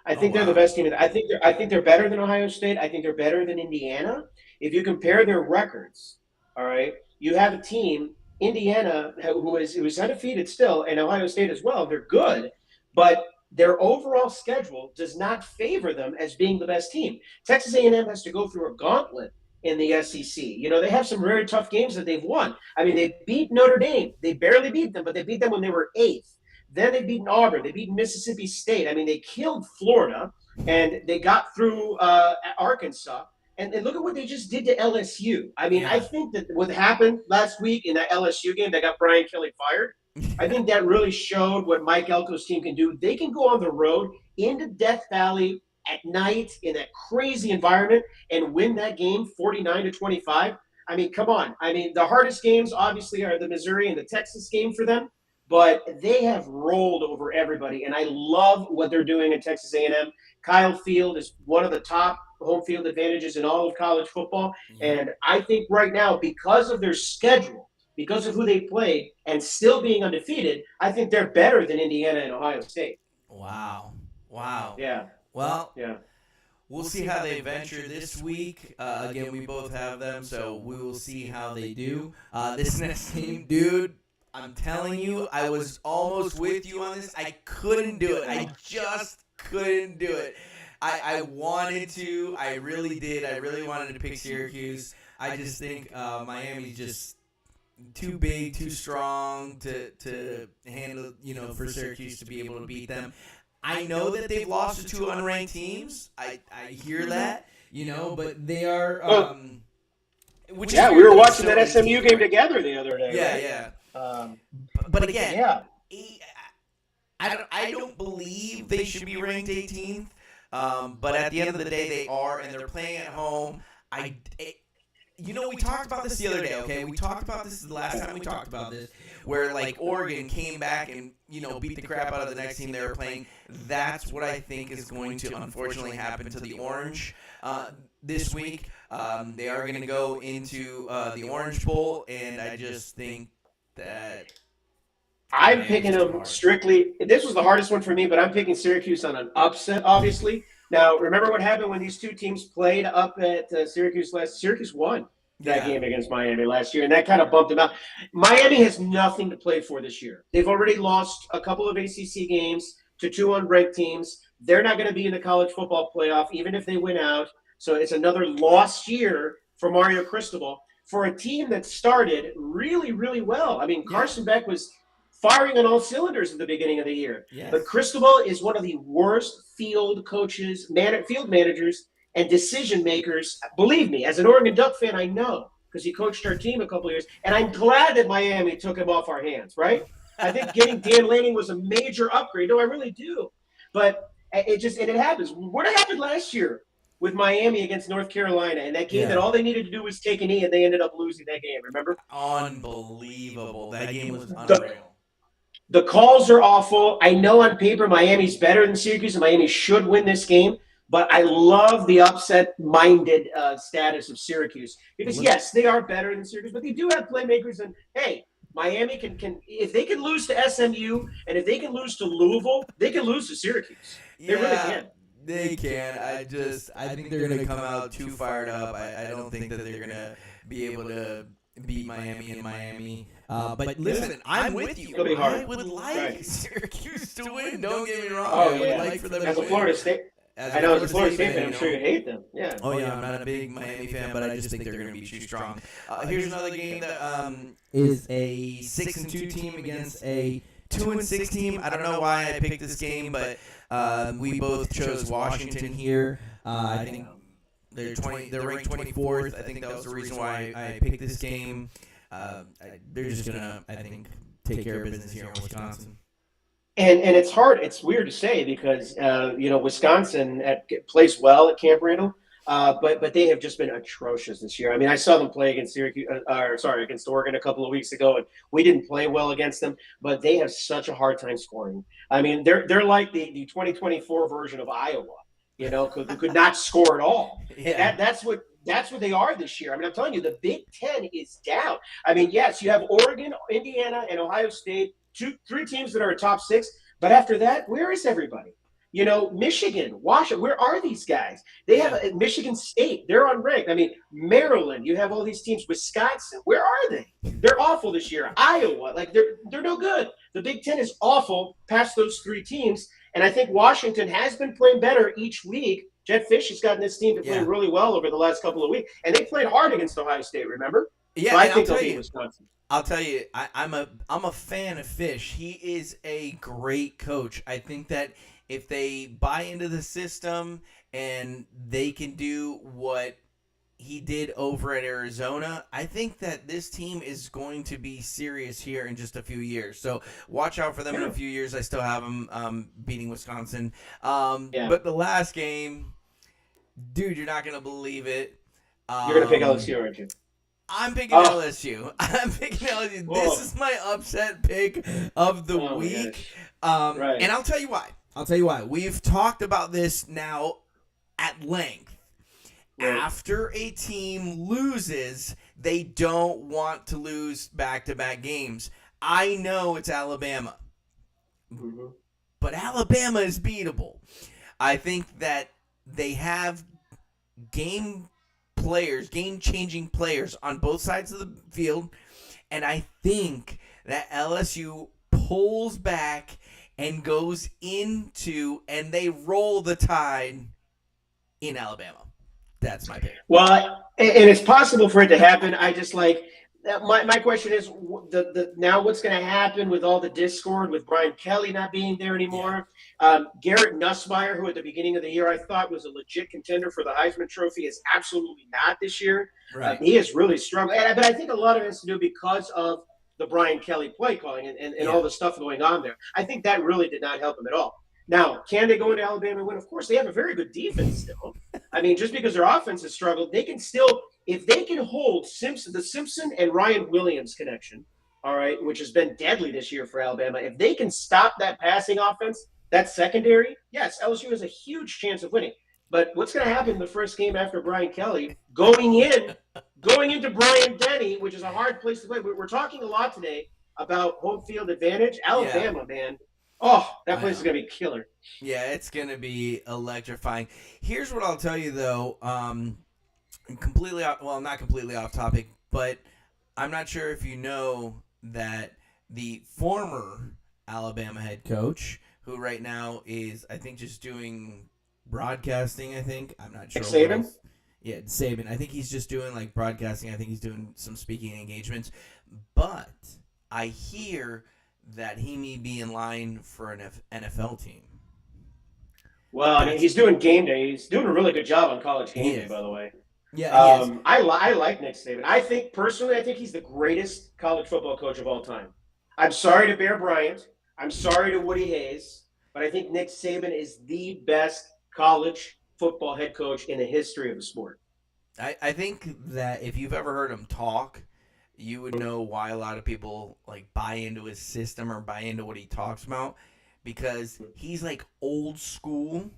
I think they're the best team. I think they're better than Ohio State. I think they're better than Indiana. If you compare their records, all right, you have a team. Indiana, who is undefeated still, and Ohio State as well, they're good, but their overall schedule does not favor them as being the best team. Texas A&M has to go through a gauntlet in the SEC. They have some very tough games that they've won. I mean, they beat Notre Dame. They barely beat them, but they beat them when they were 8th. Then they beat Auburn. They beat Mississippi State. I mean, they killed Florida, and they got through Arkansas. And look at what they just did to LSU. I mean, I think that what happened last week in that LSU game that got Brian Kelly fired, I think that really showed what Mike Elko's team can do. They can go on the road into Death Valley at night in that crazy environment and win that game 49-25. I mean, come on. I mean, the hardest games obviously are the Missouri and the Texas game for them, but they have rolled over everybody, and I love what they're doing at Texas A&M. Kyle Field is one of the top home field advantages in all of college football, and I think right now, because of their schedule, because of who they played, and still being undefeated, I think they're better than Indiana and Ohio State. Wow. Yeah. Well, Yeah. we'll see how they venture this week. Again, we both have them, so we will see how they do. This next team, dude, I'm telling you, I was almost with you on this. I couldn't do it. I just couldn't do it. I wanted to. I really did. I really wanted to pick Syracuse. I just think Miami's just too big, too strong to handle, for Syracuse to be able to beat them. I know that they've lost to two unranked teams. I hear that, but they are. Yeah, we were watching that SMU game together the other day. Yeah, right? yeah. But again, yeah. I don't believe they should be ranked 18th. But at the end of the day, they are, and they're playing at home. We talked about this the other day, okay? We talked about this the last time we talked about this, where, Oregon came back and, beat the crap out of the next team they were playing. That's what I think is going to, unfortunately, happen to the Orange this week. They are going to go into the Orange Bowl, and I just think that I'm picking them strictly. This was the hardest one for me, but I'm picking Syracuse on an upset, obviously. Now, remember what happened when these two teams played up at Syracuse last? Syracuse won that game against Miami last year, and that kind of bumped them out. Miami has nothing to play for this year. They've already lost a couple of ACC games to two unranked teams. They're not going to be in the college football playoff, even if they win out. So it's another lost year for Mario Cristobal for a team that started really, really well. I mean, Carson Beck was firing on all cylinders at the beginning of the year. Yes. But Cristobal is one of the worst field coaches, field managers, and decision makers. Believe me, as an Oregon Duck fan, I know because he coached our team a couple of years. And I'm glad that Miami took him off our hands, right? I think getting Dan Lanning was a major upgrade. No, I really do. But it happens. What happened last year with Miami against North Carolina and that game that all they needed to do was take a knee and they ended up losing that game, remember? Unbelievable. That game was unreal. The calls are awful. I know on paper Miami's better than Syracuse and Miami should win this game, but I love the upset-minded status of Syracuse because, yes, they are better than Syracuse, but they do have playmakers. And, hey, Miami can if they can lose to SMU and if they can lose to Louisville, they can lose to Syracuse. They really can. They can. I think they're going to come out too fired up. I don't think that they're going to be able to beat Miami in Miami. But listen, I'm with you. It'll be hard. I would like Syracuse to win. Don't get me wrong. Oh, I would like for them as to a Florida State. I know, as a Florida State fan, I'm sure you hate them. Yeah. Oh, yeah, I'm not a big Miami fan, but I just think they're going to be too strong. Here's another game that is a 6-2 team against a 2-6 team. I don't know why I picked this game, but we both chose Washington here. I think they're ranked 24th. I think that was the reason why I picked this game. They're just going to, I think, take care of business here in Wisconsin. And it's hard. It's weird to say because Wisconsin plays well at Camp Randall, but they have just been atrocious this year. I mean, I saw them play against against Oregon a couple of weeks ago, and we didn't play well against them. But they have such a hard time scoring. I mean, they're like the 2024 version of Iowa, who could not score at all. Yeah. That's what they are this year. I mean, I'm telling you, the Big Ten is down. I mean, yes, you have Oregon, Indiana, and Ohio State. 3 teams that are a top 6, but after that, where is everybody? Michigan, Washington, where are these guys? They have Michigan State, they're unranked. I mean, Maryland, you have all these teams. Wisconsin, where are they? They're awful this year. Iowa, they're no good. The Big Ten is awful past those 3 teams, and I think Washington has been playing better each week. Jed Fish has gotten this team to play really well over the last couple of weeks, and they played hard against Ohio State, remember? Yeah, so I think they'll beat Wisconsin. I'll tell you, I'm a fan of Fish. He is a great coach. I think that if they buy into the system and they can do what he did over at Arizona, I think that this team is going to be serious here in just a few years. So watch out for them in a few years. I still have them beating Wisconsin. But the last game, dude, you're not going to believe it. You're going to pick LSU, aren't you? I'm picking LSU. I'm picking LSU. Whoa. This is my upset pick of the week. Right. And I'll tell you why. We've talked about this now at length. Right. After a team loses, they don't want to lose back-to-back games. I know it's Alabama. Mm-hmm. But Alabama is beatable. I think that they have game-changing players on both sides of the field, and I think that LSU pulls back and goes into, and they roll the tide in Alabama. That's my pick. Well, and it's possible for it to happen. I just like my question is now what's going to happen with all the discord with Brian Kelly not being there anymore? Yeah. Garrett Nussmeier, who at the beginning of the year I thought was a legit contender for the Heisman Trophy, is absolutely not this year. Right. He has really struggled, but I think a lot of it has to do because of the Brian Kelly play calling and all the stuff going on there. I think that really did not help him at all. Now, can they go into Alabama and win? Of course, they have a very good defense still. I mean, just because their offense has struggled, they can still, if they can hold the Simpson and Ryan Williams connection, all right, which has been deadly this year for Alabama, if they can stop that passing offense, that secondary, yes, LSU has a huge chance of winning. But what's going to happen in the first game after Brian Kelly going into Bryant Denny, which is a hard place to play? We're talking a lot today about home field advantage. Alabama, man. Oh, that place is going to be killer. Yeah, it's going to be electrifying. Here's what I'll tell you, though. Not completely off topic, but I'm not sure if you know that the former Alabama head coach, who right now is, I think, just doing broadcasting, I'm not sure. Saban? Yeah, Saban. I think he's just doing, like, broadcasting. I think he's doing some speaking engagements. But I hear that he may be in line for an NFL team. Well, I mean, he's doing game day. He's doing a really good job on College Game Day, by the way. Yeah, he is. I like Nick Saban. I think he's the greatest college football coach of all time. I'm sorry to Bear Bryant. I'm sorry to Woody Hayes. But I think Nick Saban is the best college football head coach in the history of the sport. I think that if you've ever heard him talk, you would know why a lot of people like buy into his system or buy into what he talks about, because he's like old school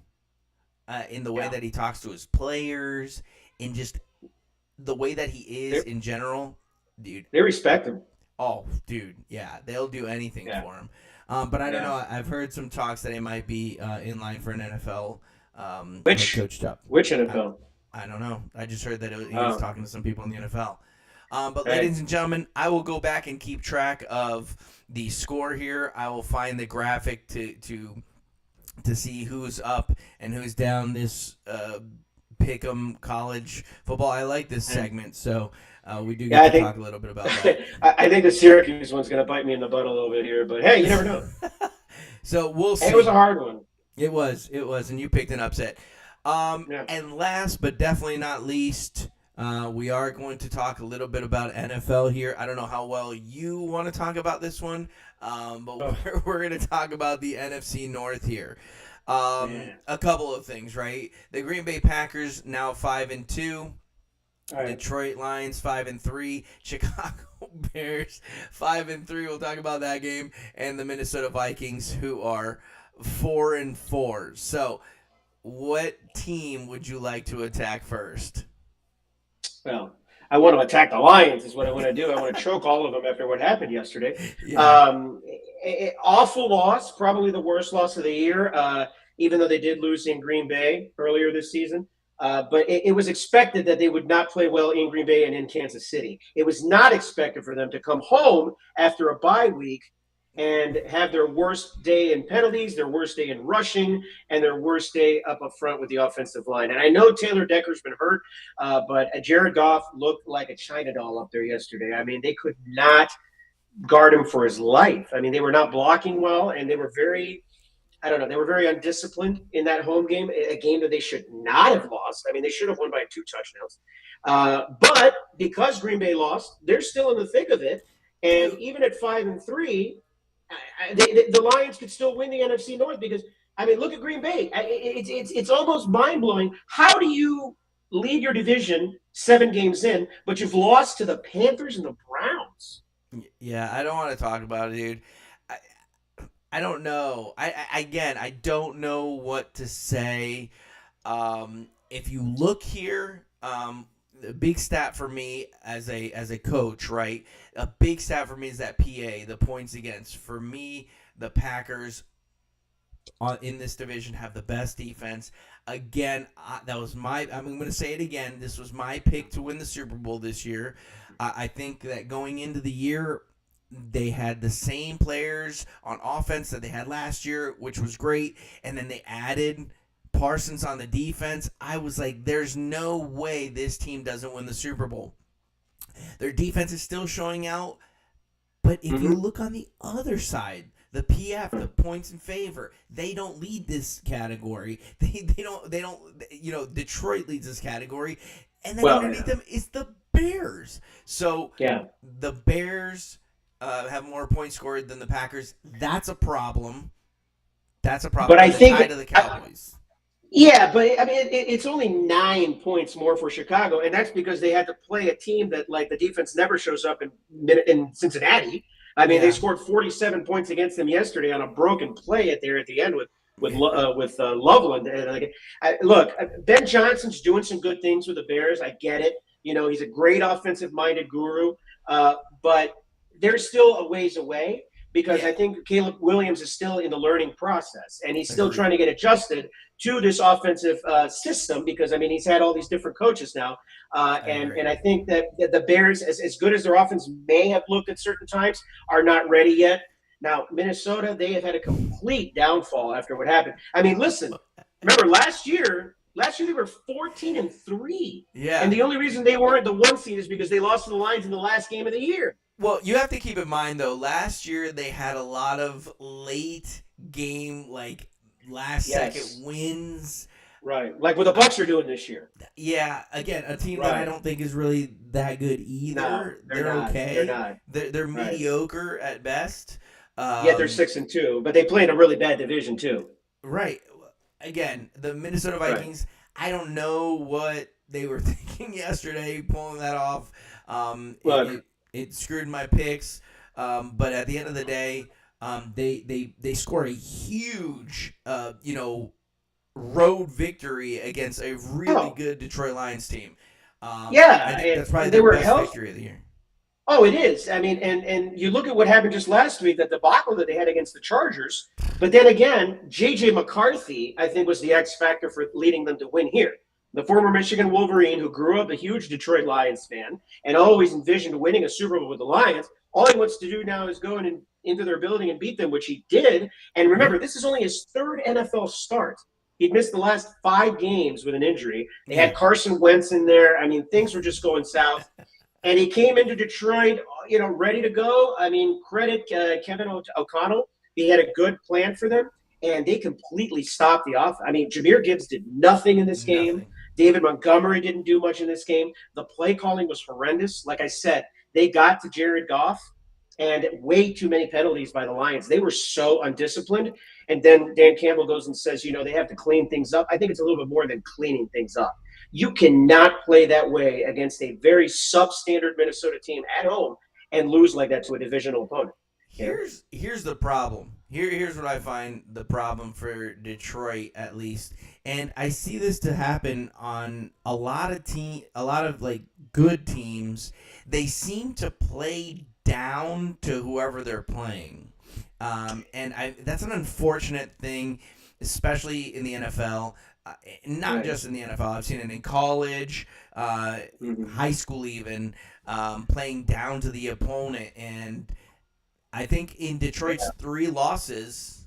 in the way that he talks to his players and just the way that he is in general, dude. They respect him. Oh, dude, yeah, they'll do anything for him. But I don't know. I've heard some talks that he might be in line for an NFL coach job. Which NFL? I don't know. I just heard that he was talking to some people in the NFL. But ladies and gentlemen, I will go back and keep track of the score here. I will find the graphic to see who's up and who's down this Pick'em college football. I like this segment, so we do get to talk a little bit about that. I think the Syracuse one's going to bite me in the butt a little bit here, but hey, you never know. So we'll see. It was a hard one. It was, and you picked an upset. And last but definitely not least, we are going to talk a little bit about NFL here. I don't know how well you want to talk about this one, but we're going to talk about the NFC North here. A couple of things, right? The Green Bay Packers now 5-2. Right. Detroit Lions 5-3. Chicago Bears 5-3. We'll talk about that game. And the Minnesota Vikings, who are 4-4. So, what team would you like to attack first? Well, I want to attack the Lions is what I want to do. I want to choke all of them after what happened yesterday. Yeah. Awful loss, probably the worst loss of the year, even though they did lose in Green Bay earlier this season. But it was expected that they would not play well in Green Bay and in Kansas City. It was not expected for them to come home after a bye week and have their worst day in penalties, their worst day in rushing, and their worst day up front with the offensive line. And I know Taylor Decker's been hurt, but Jared Goff looked like a China doll up there yesterday. I mean, they could not guard him for his life. I mean, they were not blocking well, and they were very I don't know. They were very undisciplined in that home game, a game that they should not have lost. I mean, they should have won by 2 touchdowns. But because Green Bay lost, they're still in the thick of it. And even at 5-3, the Lions could still win the NFC North because, I mean, look at Green Bay. It's almost mind blowing. How do you lead your division 7 games in, but you've lost to the Panthers and the Browns? Yeah, I don't want to talk about it, dude. I don't know. I don't know what to say. If you look here, the big stat for me as a coach, right? A big stat for me is that PA, the points against. For me, the Packers in this division have the best defense. Again, that was I'm going to say it again. This was my pick to win the Super Bowl this year. I think that going into the year, they had the same players on offense that they had last year, which was great. And then they added Parsons on the defense. I was like, there's no way this team doesn't win the Super Bowl. Their defense is still showing out. But if you look on the other side, the PF, the points in favor, they don't lead this category. They don't, Detroit leads this category. And then underneath them is the Bears. So the Bears have more points scored than the Packers. That's a problem. But I think tied to the Cowboys. But I mean, it's only 9 points more for Chicago, and that's because they had to play a team that, like, the defense never shows up in Cincinnati. I mean, they scored 47 points against them yesterday on a broken play at the end with Loveland. And look, Ben Johnson's doing some good things with the Bears. I get it. You know, he's a great offensive-minded guru, but they're still a ways away because I think Caleb Williams is still in the learning process, and he's still trying to get adjusted to this offensive system because, I mean, he's had all these different coaches now. And I think that the Bears, as good as their offense may have looked at certain times, are not ready yet. Now, Minnesota, they have had a complete downfall after what happened. I mean, listen, remember last year they were 14-3. Yeah. And the only reason they weren't the 1 seed is because they lost to the Lions in the last game of the year. Well, you have to keep in mind, though, last year they had a lot of late game, like, last-second wins. Right, like what the Bucs are doing this year. Yeah, again, a team that I don't think is really that good either. No, they're not. okay. They're not. They're mediocre at best. They're 6-2, but they play in a really bad division too. Right. Again, the Minnesota Vikings, I don't know what they were thinking yesterday, pulling that off. It screwed my picks, but at the end of the day, they scored a huge, road victory against a really good Detroit Lions team. I think that's probably their best victory of the year. Oh, it is. I mean, and you look at what happened just last week, that debacle that they had against the Chargers. But then again, J.J. McCarthy, I think, was the X factor for leading them to win here. The former Michigan Wolverine, who grew up a huge Detroit Lions fan and always envisioned winning a Super Bowl with the Lions, all he wants to do now is go into their building and beat them, which he did. And remember, this is only his 3rd NFL start. He'd missed the last 5 games with an injury. They had Carson Wentz in there. I mean, things were just going south. And he came into Detroit, ready to go. I mean, credit Kevin O'Connell. He had a good plan for them, and they completely stopped the offense. I mean, Jahmyr Gibbs did nothing in this game. David Montgomery didn't do much in this game. The play calling was horrendous. Like I said, they got to Jared Goff, and way too many penalties by the Lions. They were so undisciplined. And then Dan Campbell goes and says, they have to clean things up. I think it's a little bit more than cleaning things up. You cannot play that way against a very substandard Minnesota team at home and lose like that to a divisional opponent. Here's the problem. Here's what I find the problem for Detroit, at least, and I see this to happen on a lot of like good teams. They seem to play down to whoever they're playing, and that's an unfortunate thing, especially in the NFL. Not just in the NFL. I've seen it in college, high school even, playing down to the opponent. And I think in Detroit's 3 losses,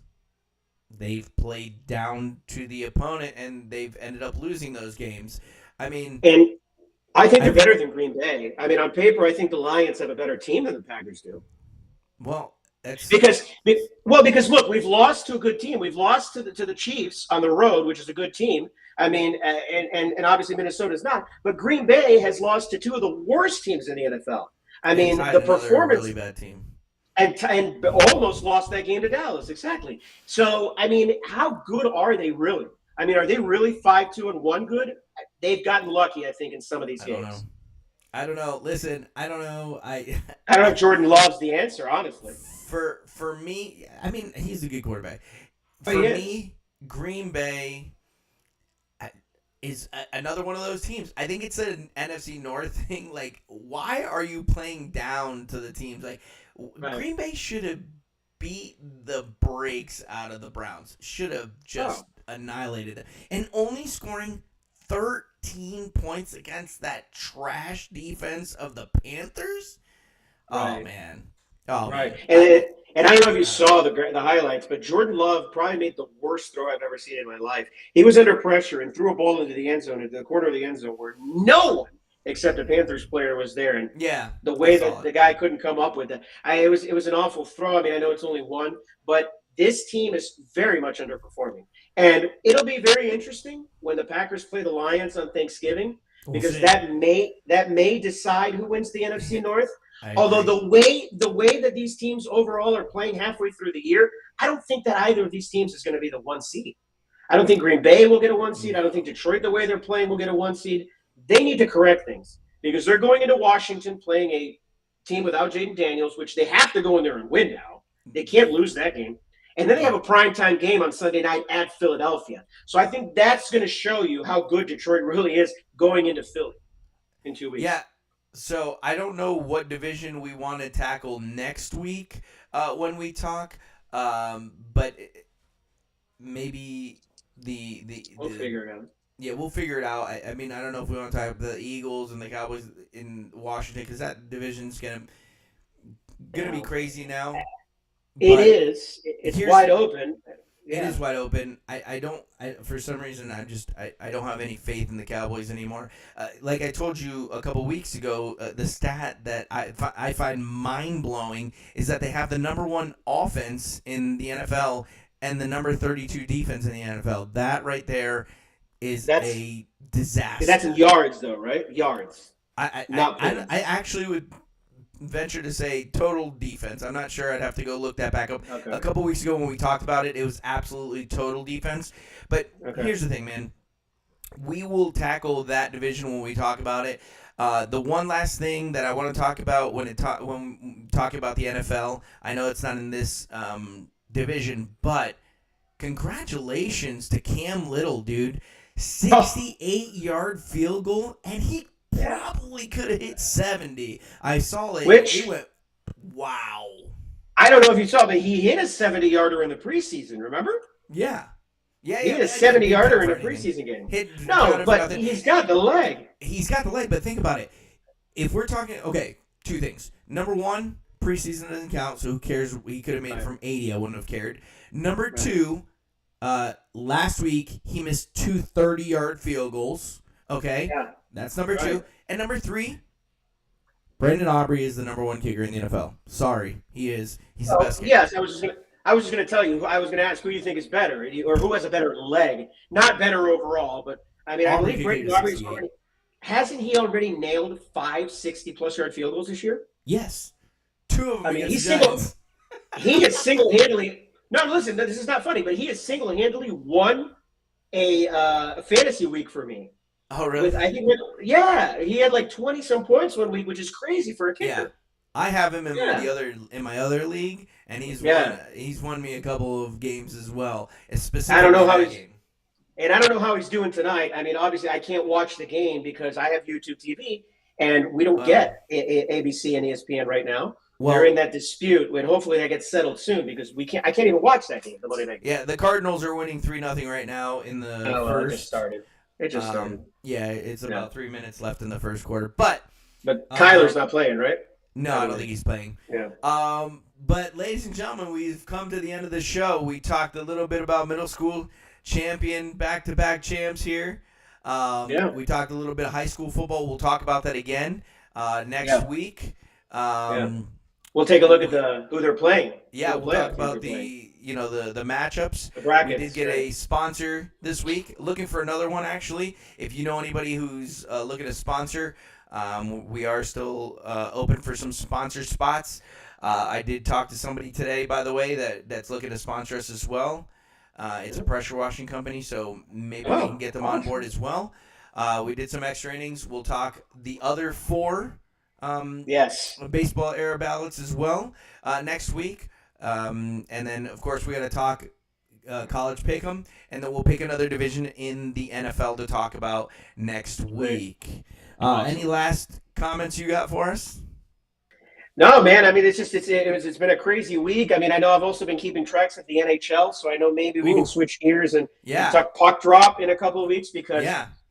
they've played down to the opponent, and they've ended up losing those games. I mean... And I think they're better than Green Bay. I mean, on paper, I think the Lions have a better team than the Packers do. Well, because look, we've lost to a good team. We've lost to the Chiefs on the road, which is a good team. I mean, and obviously Minnesota's not, but Green Bay has lost to two of the worst teams in the NFL. I mean, the performance really bad team. and almost lost that game to Dallas. Exactly. So, I mean, how good are they really? I mean, are they really 5-2-1 good? They've gotten lucky, I think, in some of these games. I don't know. Listen, I don't know. I don't know if Jordan Love's the answer, honestly. For me, I mean, he's a good quarterback. For me, Green Bay is another one of those teams. I think it's an NFC North thing. Like, why are you playing down to the teams? Like, Green Bay should have beat the brakes out of the Browns. Should have just annihilated them. And only scoring 13 points against that trash defense of the Panthers? Right. Oh, man. Oh, right. Man. And I don't know if you saw the highlights, but Jordan Love probably made the worst throw I've ever seen in my life. He was under pressure and threw a ball into the end zone, into the corner of the end zone, where no one except a Panthers player was there. And the way that the guy couldn't come up with it, it was an awful throw. I mean, I know it's only one, but this team is very much underperforming. And it'll be very interesting when the Packers play the Lions on Thanksgiving, because that may decide who wins the NFC North. Although the way that these teams overall are playing halfway through the year, I don't think that either of these teams is going to be the 1 seed. I don't think Green Bay will get a 1 seed. I don't think Detroit, the way they're playing, will get a 1 seed. They need to correct things, because they're going into Washington playing a team without Jaden Daniels, which they have to go in there and win now. They can't lose that game. And then they have a primetime game on Sunday night at Philadelphia. So I think that's going to show you how good Detroit really is going into Philly in 2 weeks. Yeah. So I don't know what division we want to tackle next week when we talk, but maybe we'll figure it out. Yeah, we'll figure it out. I mean, I don't know if we want to talk about the Eagles and the Cowboys in Washington, because that division's gonna be crazy now. It is. It's wide open. It is wide open. I for some reason, I don't have any faith in the Cowboys anymore. Like I told you a couple weeks ago, the stat that I find mind-blowing is that they have the number 1 offense in the NFL and the number 32 defense in the NFL. That right there is a disaster. That's in yards, though, right? Yards. I actually would venture to say total defense. I'm not sure. I'd have to go look that back up. Okay. A couple weeks ago when we talked about it, it was absolutely total defense. But here's the thing, man. We will tackle that division when we talk about it. The one last thing that I want to talk about when talking about the NFL, I know it's not in this division, but congratulations to Cam Little, dude. 68-yard field goal, and he probably could have hit 70. I saw it. He went, wow. I don't know if you saw, but he hit a 70-yarder in the preseason, remember? Yeah. He hit a 70-yarder in a preseason game. But he's got the leg. He's got the leg, but think about it. If we're talking, two things. Number one, preseason doesn't count, so who cares? He could have made it from 80. I wouldn't have cared. Number two, last week he missed 2 30-yard field goals. Okay? Yeah. That's number two. And number three, Brandon Aubrey is the number 1 kicker in the NFL. Sorry. He is. He's the best kicker. Yes, I was just going to tell you. I was going to ask who you think is better, or who has a better leg. Not better overall, but I mean, I believe Brandon Aubrey's already. Hasn't he already nailed 5 60-plus yard field goals this year? Yes. 2 of them. I mean, he has single-handedly. No, listen, this is not funny, but he has single-handedly won a fantasy week for me. Oh, really? He had like 20-some points one week, which is crazy for a kicker. Yeah. I have him in my other league, and he's won me a couple of games as well. I don't know how he's doing tonight. I mean, obviously, I can't watch the game because I have YouTube TV, and we don't get ABC and ESPN right now. Well, they're in that dispute, and hopefully that gets settled soon because I can't even watch that game, the Monday night game. Yeah, the Cardinals are winning 3-0 right now in the first. It just started. Yeah, it's about 3 minutes left in the first quarter, but Kyler's not playing, right? No, I don't think he's playing. Yeah. But ladies and gentlemen, we've come to the end of the show. We talked a little bit about middle school champion, back-to-back champs here. We talked a little bit of high school football. We'll talk about that again next week. We'll take a look at who they're playing. Yeah, The we'll talk playoff teams about they're playing. the matchups. The brackets. We did get a sponsor this week. Looking for another one, actually. If you know anybody who's looking to sponsor, we are still open for some sponsor spots. I did talk to somebody today, by the way, that's looking to sponsor us as well. It's a pressure washing company, so maybe we can get them on board as well. We did some extra innings. We'll talk the other 4 Yes. baseball era ballots as well next week. And then, of course, we got to talk college pick'em, and then we'll pick another division in the NFL to talk about next week. Any last comments you got for us? No, man. I mean, it's been a crazy week. I mean, I know I've also been keeping tracks at the NHL, so I know maybe we can switch gears and talk puck drop in a couple of weeks because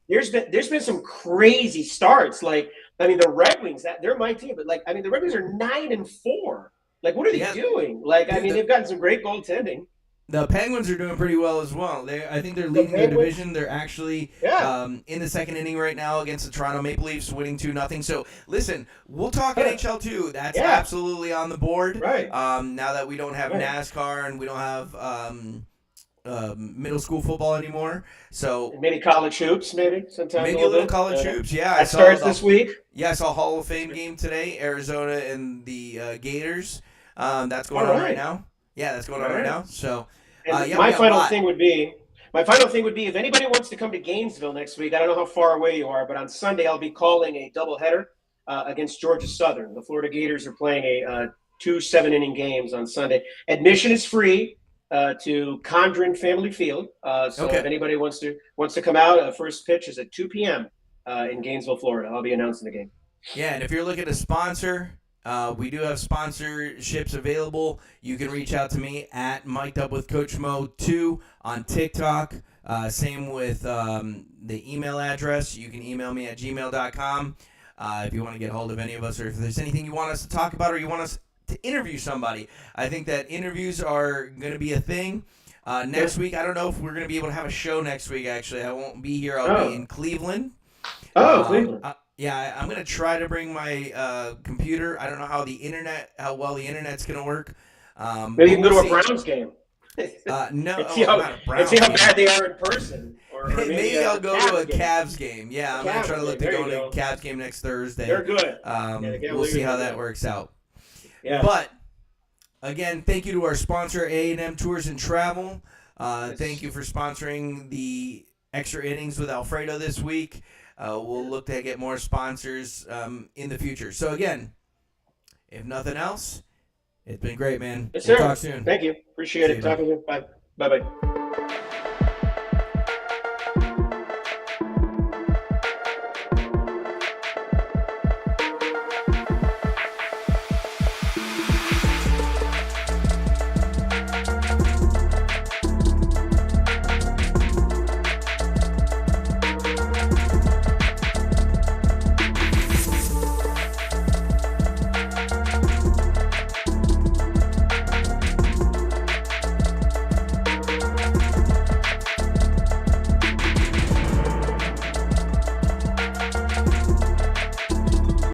there's been some crazy starts. Like, I mean, the Red Wings, they're my team, but like, I mean, the Red Wings are 9-4. Like, what are they doing? Like, I mean, they've gotten some great goaltending. The Penguins are doing pretty well as well. I think they're leading their division. They're actually in the second inning right now against the Toronto Maple Leafs, winning 2-0. So, listen, we'll talk NHL too. That's absolutely on the board. Right. Now that we don't have NASCAR and we don't have middle school football anymore. So maybe college hoops, sometimes maybe a little college hoops. Yeah, that starts this week. Yeah, I saw Hall of Fame game today, Arizona and the Gators. That's going on right now. Yeah, that's going on right now. So, my final thing would be, if anybody wants to come to Gainesville next week, I don't know how far away you are, but on Sunday I'll be calling a doubleheader against Georgia Southern. The Florida Gators are playing 2 7-inning games on Sunday. Admission is free to Condren Family Field. So if anybody wants to come out, first pitch is at 2 p.m. In Gainesville, Florida. I'll be announcing the game. Yeah, and if you're looking to sponsor, we do have sponsorships available. You can reach out to me at Mic'd Up with Coach Mo 2 on TikTok. Same with the email address. You can email me at gmail.com if you want to get hold of any of us, or if there's anything you want us to talk about or you want us to interview somebody. I think that interviews are going to be a thing. Next week, I don't know if we're going to be able to have a show next week, actually. I won't be here. I'll be in Cleveland. Cleveland. I'm going to try to bring my computer. I don't know how well the internet's going to work. Maybe you can go to a Browns game. No, and see how bad they are in person. Or maybe I'll go to a Cavs game. Yeah, I'm going to try to look to go to a Cavs game next Thursday. They're good. We'll see how that works out. Yeah. But, again, thank you to our sponsor, A&M Tours and Travel. Thank you for sponsoring the extra innings with Alfredo this week. We'll look to get more sponsors in the future. So, again, if nothing else, it's been great, man. Yes, we'll sir. talk soon. Thank you. Appreciate it. Talking to you. Bye. Bye-bye.